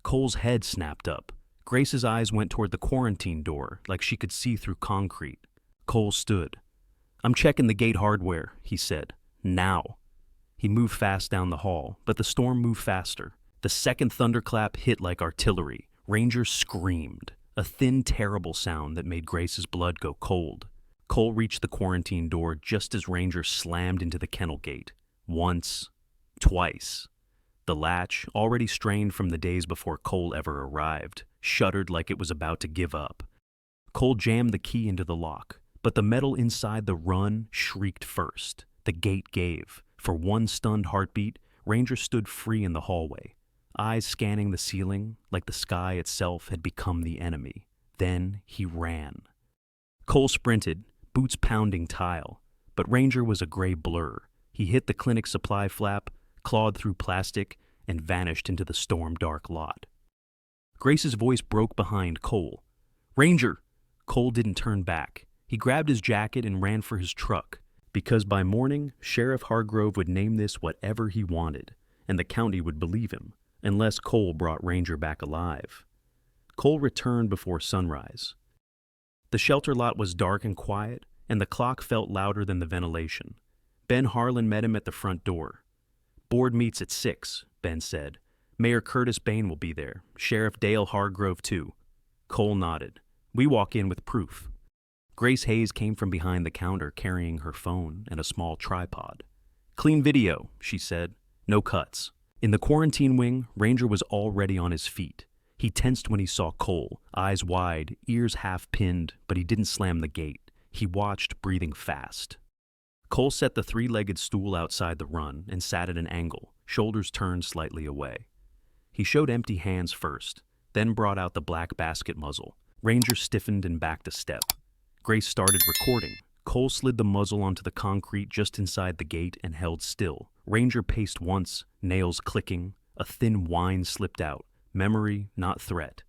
Cole's head snapped up. Grace's eyes went toward the quarantine door like she could see through concrete. Cole stood. "I'm checking the gate hardware," he said. "Now." He moved fast down the hall, but the storm moved faster. The second thunderclap hit like artillery. Ranger screamed, a thin, terrible sound that made Grace's blood go cold. Cole reached the quarantine door just as Ranger slammed into the kennel gate. Once, twice. The latch, already strained from the days before Cole ever arrived, shuddered like it was about to give up. Cole jammed the key into the lock, but the metal inside the run shrieked first. The gate gave. For one stunned heartbeat, Ranger stood free in the hallway, eyes scanning the ceiling like the sky itself had become the enemy. Then he ran. Cole sprinted, boots pounding tile, but Ranger was a gray blur. He hit the clinic supply flap, clawed through plastic, and vanished into the storm-dark lot. Grace's voice broke behind Cole. "Ranger!" Cole didn't turn back. He grabbed his jacket and ran for his truck, because by morning, Sheriff Hargrove would name this whatever he wanted, and the county would believe him, unless Cole brought Ranger back alive. Cole returned before sunrise. The shelter lot was dark and quiet, and the clock felt louder than the ventilation. Ben Harlan met him at the front door. "Board meets at 6, Ben said. "Mayor Curtis Bain will be there, Sheriff Dale Hargrove too." Cole nodded. "We walk in with proof." Grace Hayes came from behind the counter carrying her phone and a small tripod. "Clean video," she said. "No cuts." In the quarantine wing, Ranger was already on his feet. He tensed when he saw Cole, eyes wide, ears half-pinned, but he didn't slam the gate. He watched, breathing fast. Cole set the 3-legged stool outside the run and sat at an angle, shoulders turned slightly away. He showed empty hands first, then brought out the black basket muzzle. Ranger stiffened and backed a step. Grace started recording. Cole slid the muzzle onto the concrete just inside the gate and held still. Ranger paced once, nails clicking. A thin whine slipped out. Memory, not threat.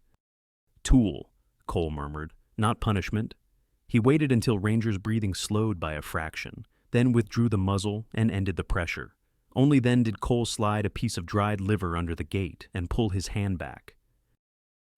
"Tool," Cole murmured, "not punishment." He waited until Ranger's breathing slowed by a fraction, then withdrew the muzzle and ended the pressure. Only then did Cole slide a piece of dried liver under the gate and pull his hand back.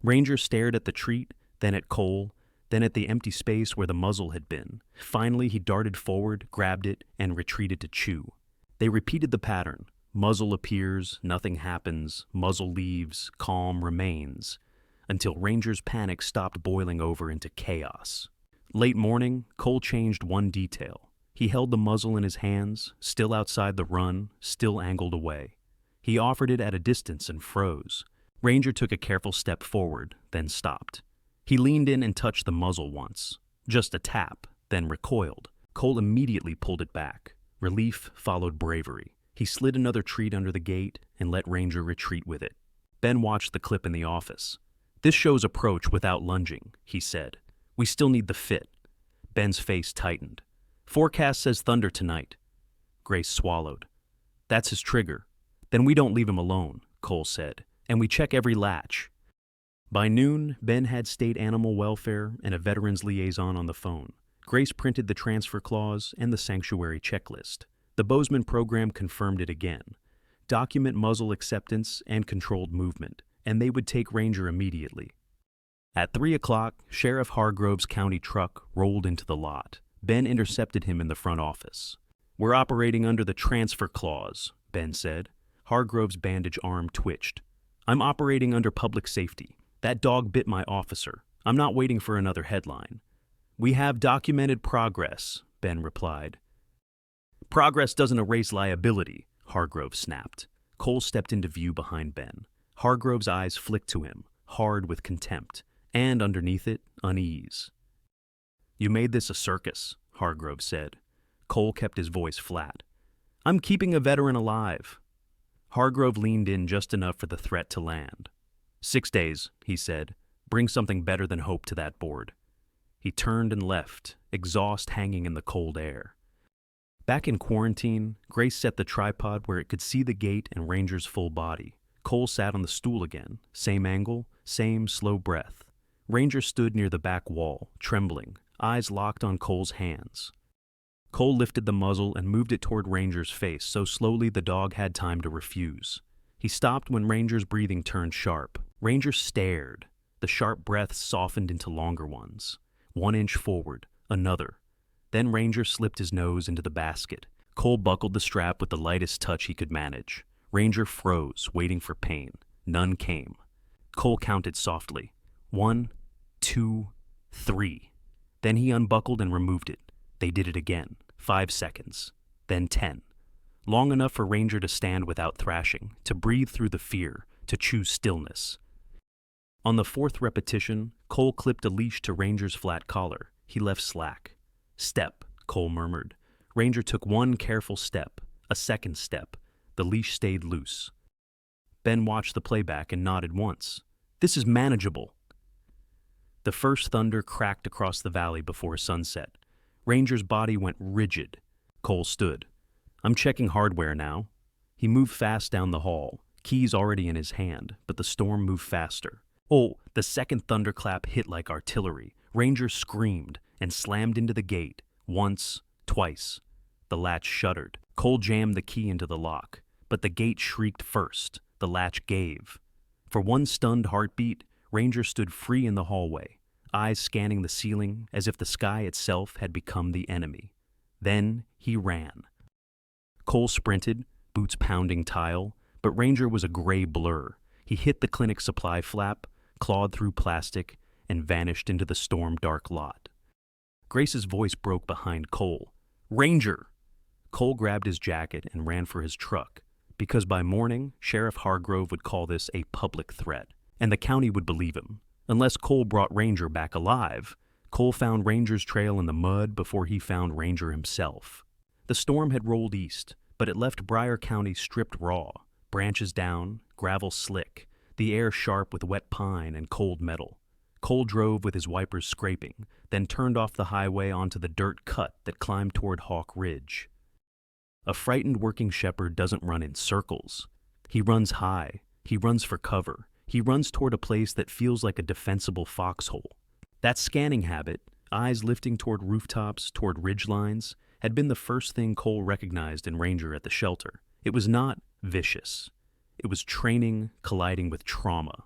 Ranger stared at the treat, then at Cole, then at the empty space where the muzzle had been. Finally, he darted forward, grabbed it, and retreated to chew. They repeated the pattern. Muzzle appears, nothing happens, muzzle leaves, calm remains, until Ranger's panic stopped boiling over into chaos. Late morning, Cole changed one detail. He held the muzzle in his hands, still outside the run, still angled away. He offered it at a distance and froze. Ranger took a careful step forward, then stopped. He leaned in and touched the muzzle once. Just a tap, then recoiled. Cole immediately pulled it back. Relief followed bravery. He slid another treat under the gate and let Ranger retreat with it. Ben watched the clip in the office. "This shows approach without lunging," he said. "We still need the fit." Ben's face tightened. "Forecast says thunder tonight." Grace swallowed. "That's his trigger." "Then we don't leave him alone," Cole said, "and we check every latch." By noon, Ben had state animal welfare and a veterans liaison on the phone. Grace printed the transfer clause and the sanctuary checklist. The Bozeman program confirmed it again. Document muzzle acceptance and controlled movement, and they would take Ranger immediately. At 3 o'clock, Sheriff Hargrove's county truck rolled into the lot. Ben intercepted him in the front office. "We're operating under the transfer clause," Ben said. Hargrove's bandaged arm twitched. "I'm operating under public safety. That dog bit my officer. I'm not waiting for another headline." "We have documented progress," Ben replied. "Progress doesn't erase liability," Hargrove snapped. Cole stepped into view behind Ben. Hargrove's eyes flicked to him, hard with contempt, and underneath it, unease. "You made this a circus," Hargrove said. Cole kept his voice flat. "I'm keeping a veteran alive." Hargrove leaned in just enough for the threat to land. 6 days, he said. "Bring something better than hope to that board." He turned and left, exhaust hanging in the cold air. Back in quarantine, Grace set the tripod where it could see the gate and Ranger's full body. Cole sat on the stool again, same angle, same slow breath. Ranger stood near the back wall, trembling, eyes locked on Cole's hands. Cole lifted the muzzle and moved it toward Ranger's face so slowly the dog had time to refuse. He stopped when Ranger's breathing turned sharp. Ranger stared. The sharp breaths softened into longer ones. 1 inch forward, another. Then Ranger slipped his nose into the basket. Cole buckled the strap with the lightest touch he could manage. Ranger froze, waiting for pain. None came. Cole counted softly. 1, 2, 3. Then he unbuckled and removed it. They did it again. 5 seconds. Then 10. Long enough for Ranger to stand without thrashing, to breathe through the fear, to choose stillness. On the 4th repetition, Cole clipped a leash to Ranger's flat collar. He left slack. "Step," Cole murmured. Ranger took 1 careful step, a 2nd step. The leash stayed loose. Ben watched the playback and nodded once. "This is manageable." The first thunder cracked across the valley before sunset. Ranger's body went rigid. Cole stood. "I'm checking hardware now." He moved fast down the hall, keys already in his hand, but the storm moved faster. Oh, the second thunderclap hit like artillery. Ranger screamed and slammed into the gate. Once, twice. The latch shuddered. Cole jammed the key into the lock, but the gate shrieked first. The latch gave. For 1 stunned heartbeat, Ranger stood free in the hallway, eyes scanning the ceiling as if the sky itself had become the enemy. Then he ran. Cole sprinted, boots pounding tile, but Ranger was a gray blur. He hit the clinic supply flap, clawed through plastic, and vanished into the storm-dark lot. Grace's voice broke behind Cole. "Ranger!" Cole grabbed his jacket and ran for his truck, because by morning, Sheriff Hargrove would call this a public threat, and the county would believe him. Unless Cole brought Ranger back alive, Cole found Ranger's trail in the mud before he found Ranger himself. The storm had rolled east, but it left Bryan County stripped raw, branches down, gravel slick, the air sharp with wet pine and cold metal. Cole drove with his wipers scraping, then turned off the highway onto the dirt cut that climbed toward Hawk Ridge. A frightened working shepherd doesn't run in circles. He runs high. He runs for cover. He runs toward a place that feels like a defensible foxhole. That scanning habit, eyes lifting toward rooftops, toward ridge lines, had been the first thing Cole recognized in Ranger at the shelter. It was not vicious. It was training colliding with trauma.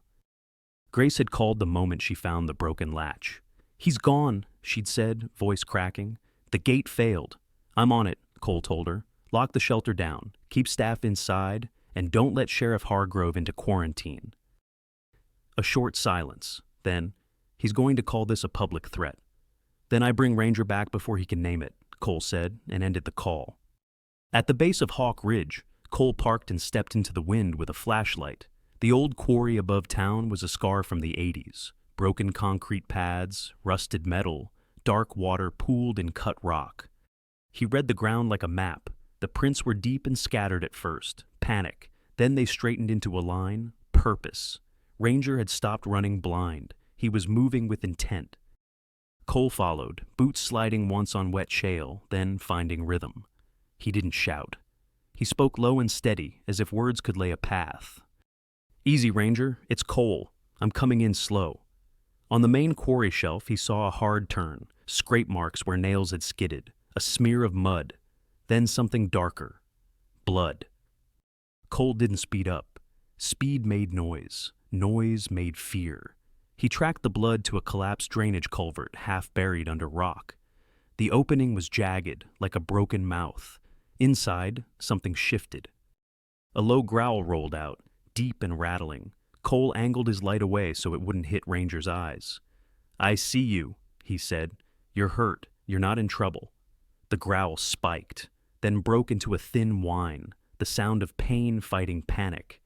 Grace had called the moment she found the broken latch. "He's gone," she'd said, voice cracking. "The gate failed." "I'm on it," Cole told her. "Lock the shelter down, keep staff inside, and don't let Sheriff Hargrove into quarantine." A short silence. Then, "He's going to call this a public threat." "Then I bring Ranger back before he can name it," Cole said, and ended the call. At the base of Hawk Ridge, Cole parked and stepped into the wind with a flashlight. The old quarry above town was a scar from the 80s. Broken concrete pads, rusted metal, dark water pooled in cut rock. He read the ground like a map. The prints were deep and scattered at first. Panic. Then they straightened into a line. Purpose. Ranger had stopped running blind. He was moving with intent. Cole followed, boots sliding once on wet shale, then finding rhythm. He didn't shout. He spoke low and steady, as if words could lay a path. "Easy, Ranger. It's Cole. I'm coming in slow." On the main quarry shelf, he saw a hard turn, scrape marks where nails had skidded, a smear of mud, then something darker. Blood. Cole didn't speed up. Speed made noise. Noise made fear. He tracked the blood to a collapsed drainage culvert half buried under rock. The opening was jagged, like a broken mouth. Inside, something shifted. A low growl rolled out, deep and rattling. Cole angled his light away so it wouldn't hit Ranger's eyes. "I see you," he said. "You're hurt. You're not in trouble." The growl spiked, then broke into a thin whine, the sound of pain fighting panic.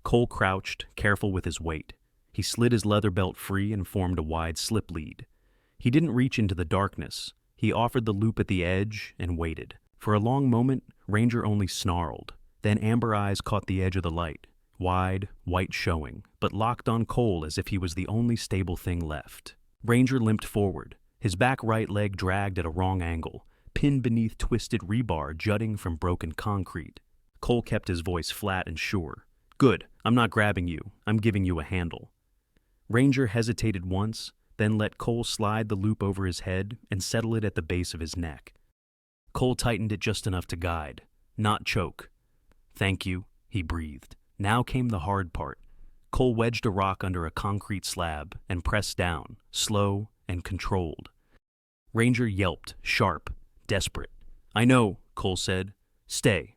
Cole crouched, careful with his weight. He slid his leather belt free and formed a wide slip lead. He didn't reach into the darkness. He offered the loop at the edge and waited. For a long moment, Ranger only snarled. Then amber eyes caught the edge of the light. Wide, white showing, but locked on Cole as if he was the only stable thing left. Ranger limped forward, his back right leg dragged at a wrong angle, pinned beneath twisted rebar jutting from broken concrete. Cole kept his voice flat and sure. "Good, I'm not grabbing you, I'm giving you a handle." Ranger hesitated once, then let Cole slide the loop over his head and settle it at the base of his neck. Cole tightened it just enough to guide, not choke. "Thank you," he breathed. Now came the hard part. Cole wedged a rock under a concrete slab and pressed down, slow and controlled. Ranger yelped, sharp, desperate. "I know," Cole said. "Stay."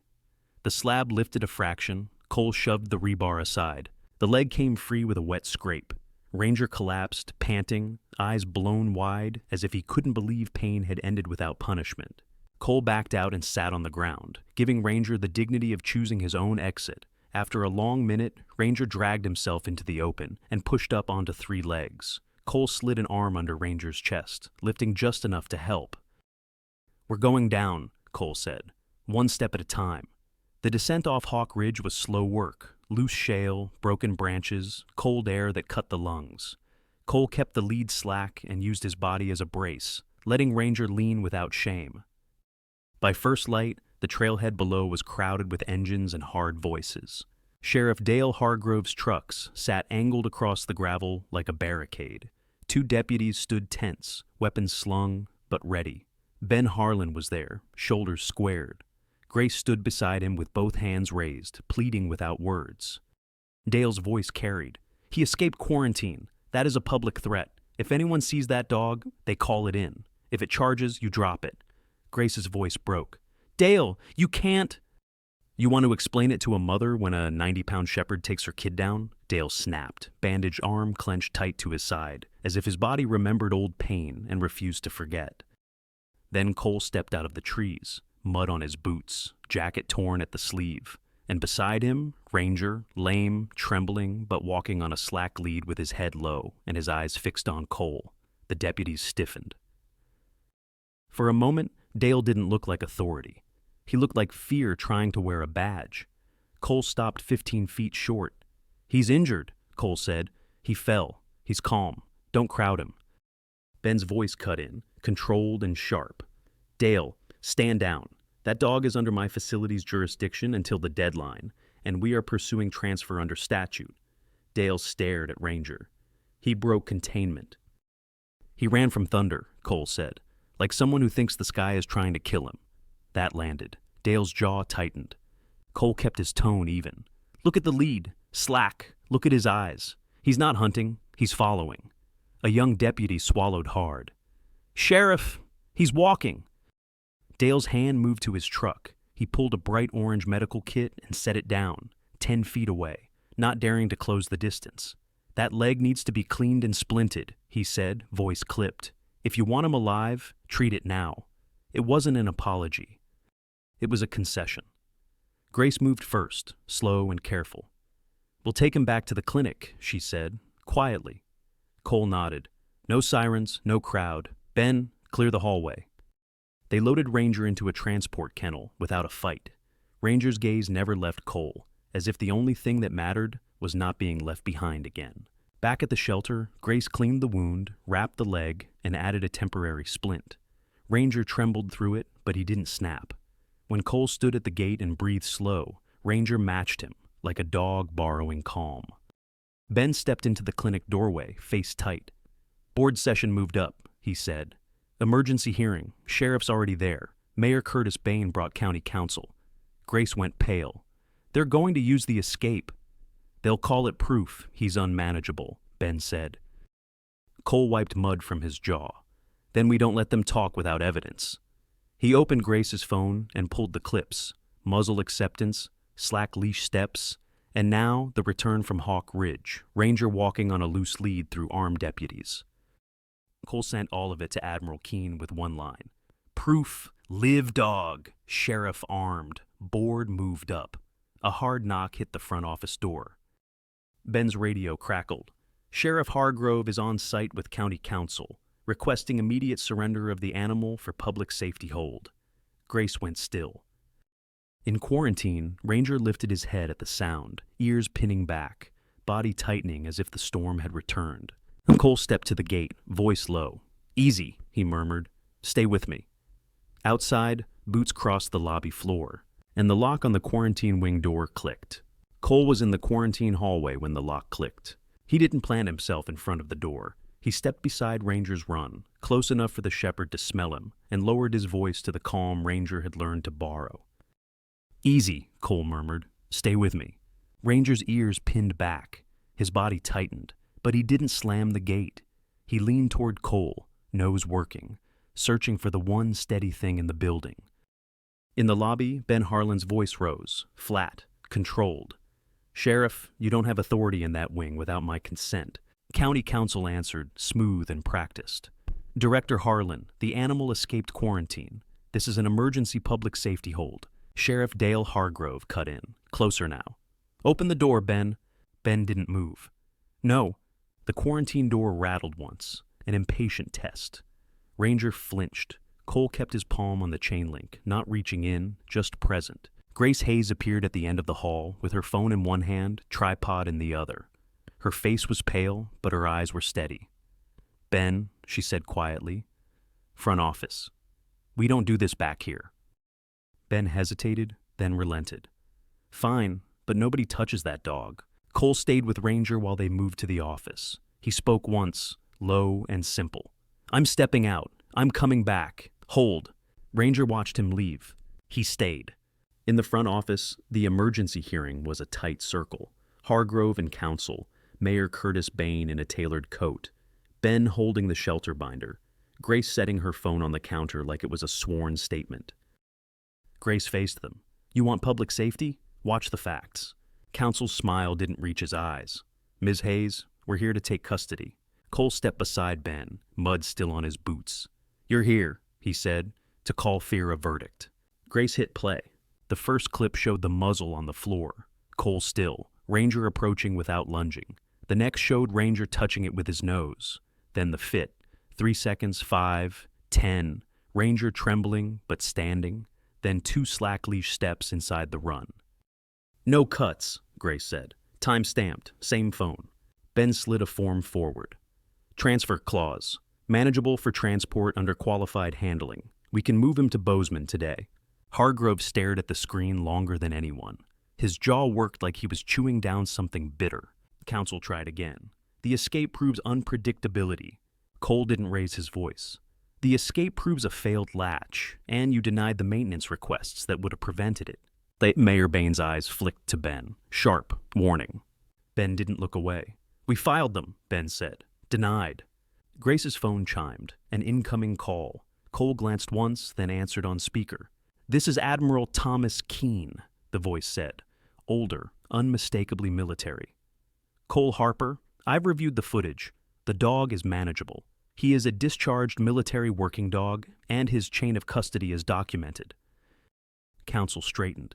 The slab lifted a fraction. Cole shoved the rebar aside. The leg came free with a wet scrape. Ranger collapsed, panting, eyes blown wide, as if he couldn't believe pain had ended without punishment. Cole backed out and sat on the ground, giving Ranger the dignity of choosing his own exit. After a long minute, Ranger dragged himself into the open and pushed up onto 3 legs. Cole slid an arm under Ranger's chest, lifting just enough to help. "We're going down," Cole said, "one step at a time." The descent off Hawk Ridge was slow work, loose shale, broken branches, cold air that cut the lungs. Cole kept the lead slack and used his body as a brace, letting Ranger lean without shame. By first light, the trailhead below was crowded with engines and hard voices. Sheriff Dale Hargrove's trucks sat angled across the gravel like a barricade. 2 deputies stood tense, weapons slung, but ready. Ben Harlan was there, shoulders squared. Grace stood beside him with both hands raised, pleading without words. Dale's voice carried. "He escaped quarantine. That is a public threat. If anyone sees that dog, they call it in. If it charges, you drop it." Grace's voice broke. "Dale, you can't—" "You want to explain it to a mother when a 90-pound shepherd takes her kid down?" Dale snapped, bandaged arm clenched tight to his side, as if his body remembered old pain and refused to forget. Then Cole stepped out of the trees, mud on his boots, jacket torn at the sleeve, and beside him, Ranger, lame, trembling, but walking on a slack lead with his head low and his eyes fixed on Cole. The deputies stiffened. For a moment, Dale didn't look like authority. He looked like fear trying to wear a badge. Cole stopped 15 feet short. "He's injured," Cole said. "He fell. He's calm. Don't crowd him." Ben's voice cut in, controlled and sharp. "Dale, stand down. That dog is under my facility's jurisdiction until the deadline, and we are pursuing transfer under statute." Dale stared at Ranger. He broke containment. He ran from thunder, Cole said, like someone who thinks the sky is trying to kill him. That landed. Dale's jaw tightened. Cole kept his tone even. Look at the lead. Slack. Look at his eyes. He's not hunting. He's following. A young deputy swallowed hard. Sheriff! He's walking! Dale's hand moved to his truck. He pulled a bright orange medical kit and set it down, 10 feet away, not daring to close the distance. That leg needs to be cleaned and splinted, he said, voice clipped. If you want him alive, treat it now. It wasn't an apology. It was a concession. Grace moved first, slow and careful. We'll take him back to the clinic, she said, quietly. Cole nodded. No sirens, no crowd. Ben, clear the hallway. They loaded Ranger into a transport kennel without a fight. Ranger's gaze never left Cole, as if the only thing that mattered was not being left behind again. Back at the shelter, Grace cleaned the wound, wrapped the leg, and added a temporary splint. Ranger trembled through it, but he didn't snap. When Cole stood at the gate and breathed slow, Ranger matched him, like a dog borrowing calm. Ben stepped into the clinic doorway, face tight. Board session moved up, he said. Emergency hearing. Sheriff's already there. Mayor Curtis Bain brought county counsel. Grace went pale. They're going to use the escape. They'll call it proof he's unmanageable, Ben said. Cole wiped mud from his jaw. Then we don't let them talk without evidence. He opened Grace's phone and pulled the clips. Muzzle acceptance, slack leash steps, and now the return from Hawk Ridge, Ranger walking on a loose lead through armed deputies. Cole sent all of it to Admiral Keene with one line. Proof, live dog, sheriff armed, board moved up. A hard knock hit the front office door. Ben's radio crackled. Sheriff Hargrove is on site with county counsel, requesting immediate surrender of the animal for public safety hold. Grace went still. In quarantine, Ranger lifted his head at the sound, ears pinning back, body tightening as if the storm had returned. Cole stepped to the gate, voice low. Easy, he murmured. Stay with me. Outside, boots crossed the lobby floor, and the lock on the quarantine wing door clicked. Cole was in the quarantine hallway when the lock clicked. He didn't plant himself in front of the door. He stepped beside Ranger's run, close enough for the shepherd to smell him, and lowered his voice to the calm Ranger had learned to borrow. Easy, Cole murmured. Stay with me. Ranger's ears pinned back. His body tightened, but he didn't slam the gate. He leaned toward Cole, nose working, searching for the one steady thing in the building. In the lobby, Ben Harlan's voice rose, flat, controlled. Sheriff, you don't have authority in that wing without my consent. County counsel answered, smooth and practiced. Director Harlan, the animal escaped quarantine. This is an emergency public safety hold. Sheriff Dale Hargrove cut in. Closer now. Open the door, Ben. Ben didn't move. No. The quarantine door rattled once, an impatient test. Ranger flinched. Cole kept his palm on the chain link, not reaching in, just present. Grace Hayes appeared at the end of the hall, with her phone in one hand, tripod in the other. Her face was pale, but her eyes were steady. Ben, she said quietly. Front office. We don't do this back here. Ben hesitated, then relented. Fine, but nobody touches that dog. Cole stayed with Ranger while they moved to the office. He spoke once, low and simple. I'm stepping out. I'm coming back. Hold. Ranger watched him leave. He stayed. In the front office, the emergency hearing was a tight circle. Hargrove and counsel, Mayor Curtis Bain in a tailored coat, Ben holding the shelter binder, Grace setting her phone on the counter like it was a sworn statement. Grace faced them. You want public safety? Watch the facts. Counsel's smile didn't reach his eyes. Ms. Hayes, we're here to take custody. Cole stepped beside Ben, mud still on his boots. You're here, he said, to call fear a verdict. Grace hit play. The first clip showed the muzzle on the floor. Cole still, Ranger approaching without lunging. The next showed Ranger touching it with his nose. Then the fit. 3 seconds, 5, 10. Ranger trembling, but standing. Then 2 slack leash steps inside the run. No cuts, Grace said. Time stamped, same phone. Ben slid a form forward. Transfer clause. Manageable for transport under qualified handling. We can move him to Bozeman today. Hargrove stared at the screen longer than anyone. His jaw worked like he was chewing down something bitter. Counsel tried again. The escape proves unpredictability. Cole didn't raise his voice. The escape proves a failed latch, and you denied the maintenance requests that would have prevented it. Mayor Bain's eyes flicked to Ben. Sharp, warning. Ben didn't look away. We filed them, Ben said. Denied. Grace's phone chimed. An incoming call. Cole glanced once, then answered on speaker. This is Admiral Thomas Keene, the voice said. Older, unmistakably military. Cole Harper, I've reviewed the footage. The dog is manageable. He is a discharged military working dog, and his chain of custody is documented. Counsel straightened.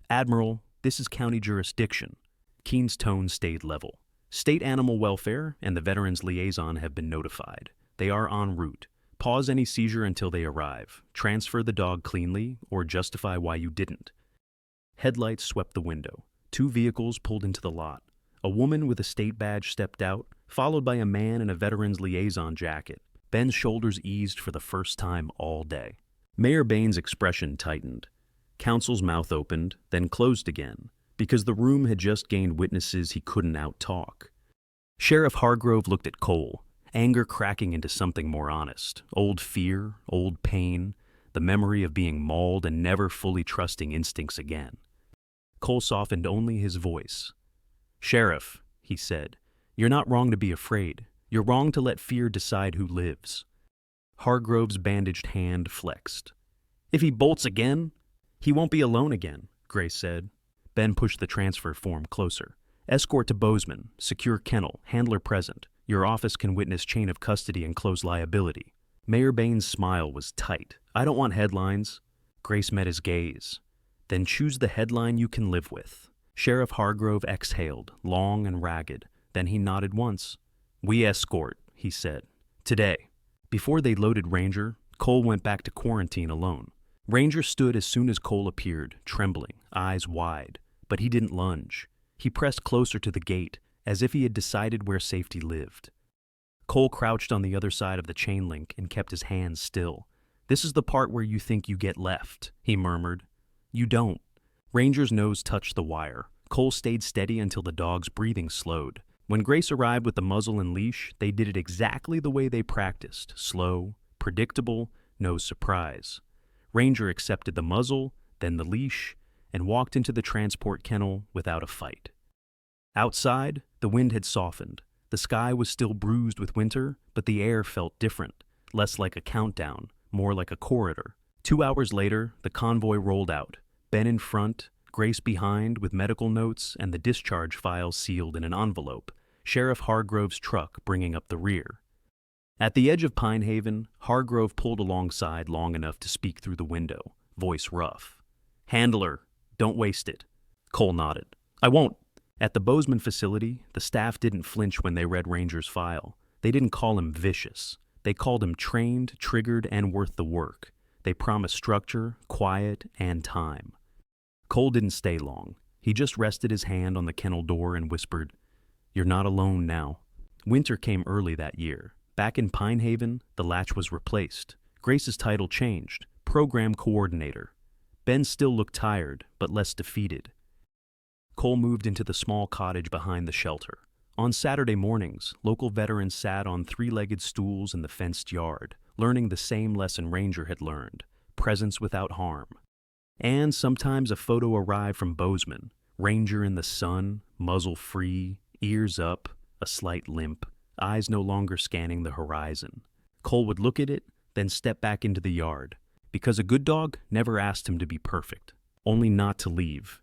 Admiral, this is county jurisdiction. Keene's tone stayed level. State Animal Welfare and the Veterans Liaison have been notified. They are en route. Pause any seizure until they arrive. Transfer the dog cleanly, or justify why you didn't. Headlights swept the window. 2 vehicles pulled into the lot. A woman with a state badge stepped out, followed by a man in a Veterans Liaison jacket. Ben's shoulders eased for the first time all day. Mayor Bain's expression tightened. Counsel's mouth opened, then closed again, because the room had just gained witnesses he couldn't out-talk. Sheriff Hargrove looked at Cole, anger cracking into something more honest. Old fear, old pain, the memory of being mauled and never fully trusting instincts again. Cole softened only his voice. Sheriff, he said, you're not wrong to be afraid. You're wrong to let fear decide who lives. Hargrove's bandaged hand flexed. If he bolts again, he won't be alone again, Grace said. Ben pushed the transfer form closer. Escort to Bozeman, secure Kennel, handler present. Your office can witness chain of custody and close liability. Mayor Bain's smile was tight. I don't want headlines. Grace met his gaze. Then choose the headline you can live with. Sheriff Hargrove exhaled, long and ragged. Then he nodded once. We escort, he said. Today. Before they loaded Ranger, Cole went back to quarantine alone. Ranger stood as soon as Cole appeared, trembling, eyes wide. But he didn't lunge. He pressed closer to the gate, as if he had decided where safety lived. Cole crouched on the other side of the chain link and kept his hands still. This is the part where you think you get left, he murmured. You don't. Ranger's nose touched the wire. Cole stayed steady until the dog's breathing slowed. When Grace arrived with the muzzle and leash, they did it exactly the way they practiced. Slow, predictable, no surprise. Ranger accepted the muzzle, then the leash, and walked into the transport kennel without a fight. Outside, the wind had softened. The sky was still bruised with winter, but the air felt different, less like a countdown, more like a corridor. 2 hours later, the convoy rolled out. Ben in front, Grace behind with medical notes and the discharge file sealed in an envelope. Sheriff Hargrove's truck bringing up the rear. At the edge of Pine Haven, Hargrove pulled alongside long enough to speak through the window, voice rough. Handler, don't waste it. Cole nodded. I won't. At the Bozeman facility, the staff didn't flinch when they read Ranger's file. They didn't call him vicious. They called him trained, triggered, and worth the work. They promised structure, quiet, and time. Cole didn't stay long. He just rested his hand on the kennel door and whispered, You're not alone now. Winter came early that year. Back in Pine Haven, the latch was replaced. Grace's title changed, program coordinator. Ben still looked tired, but less defeated. Cole moved into the small cottage behind the shelter. On Saturday mornings, local veterans sat on 3-legged stools in the fenced yard, learning the same lesson Ranger had learned, presence without harm. And sometimes a photo arrived from Bozeman, Ranger in the sun, muzzle free, ears up, a slight limp, eyes no longer scanning the horizon. Cole would look at it, then step back into the yard, because a good dog never asked him to be perfect, only not to leave.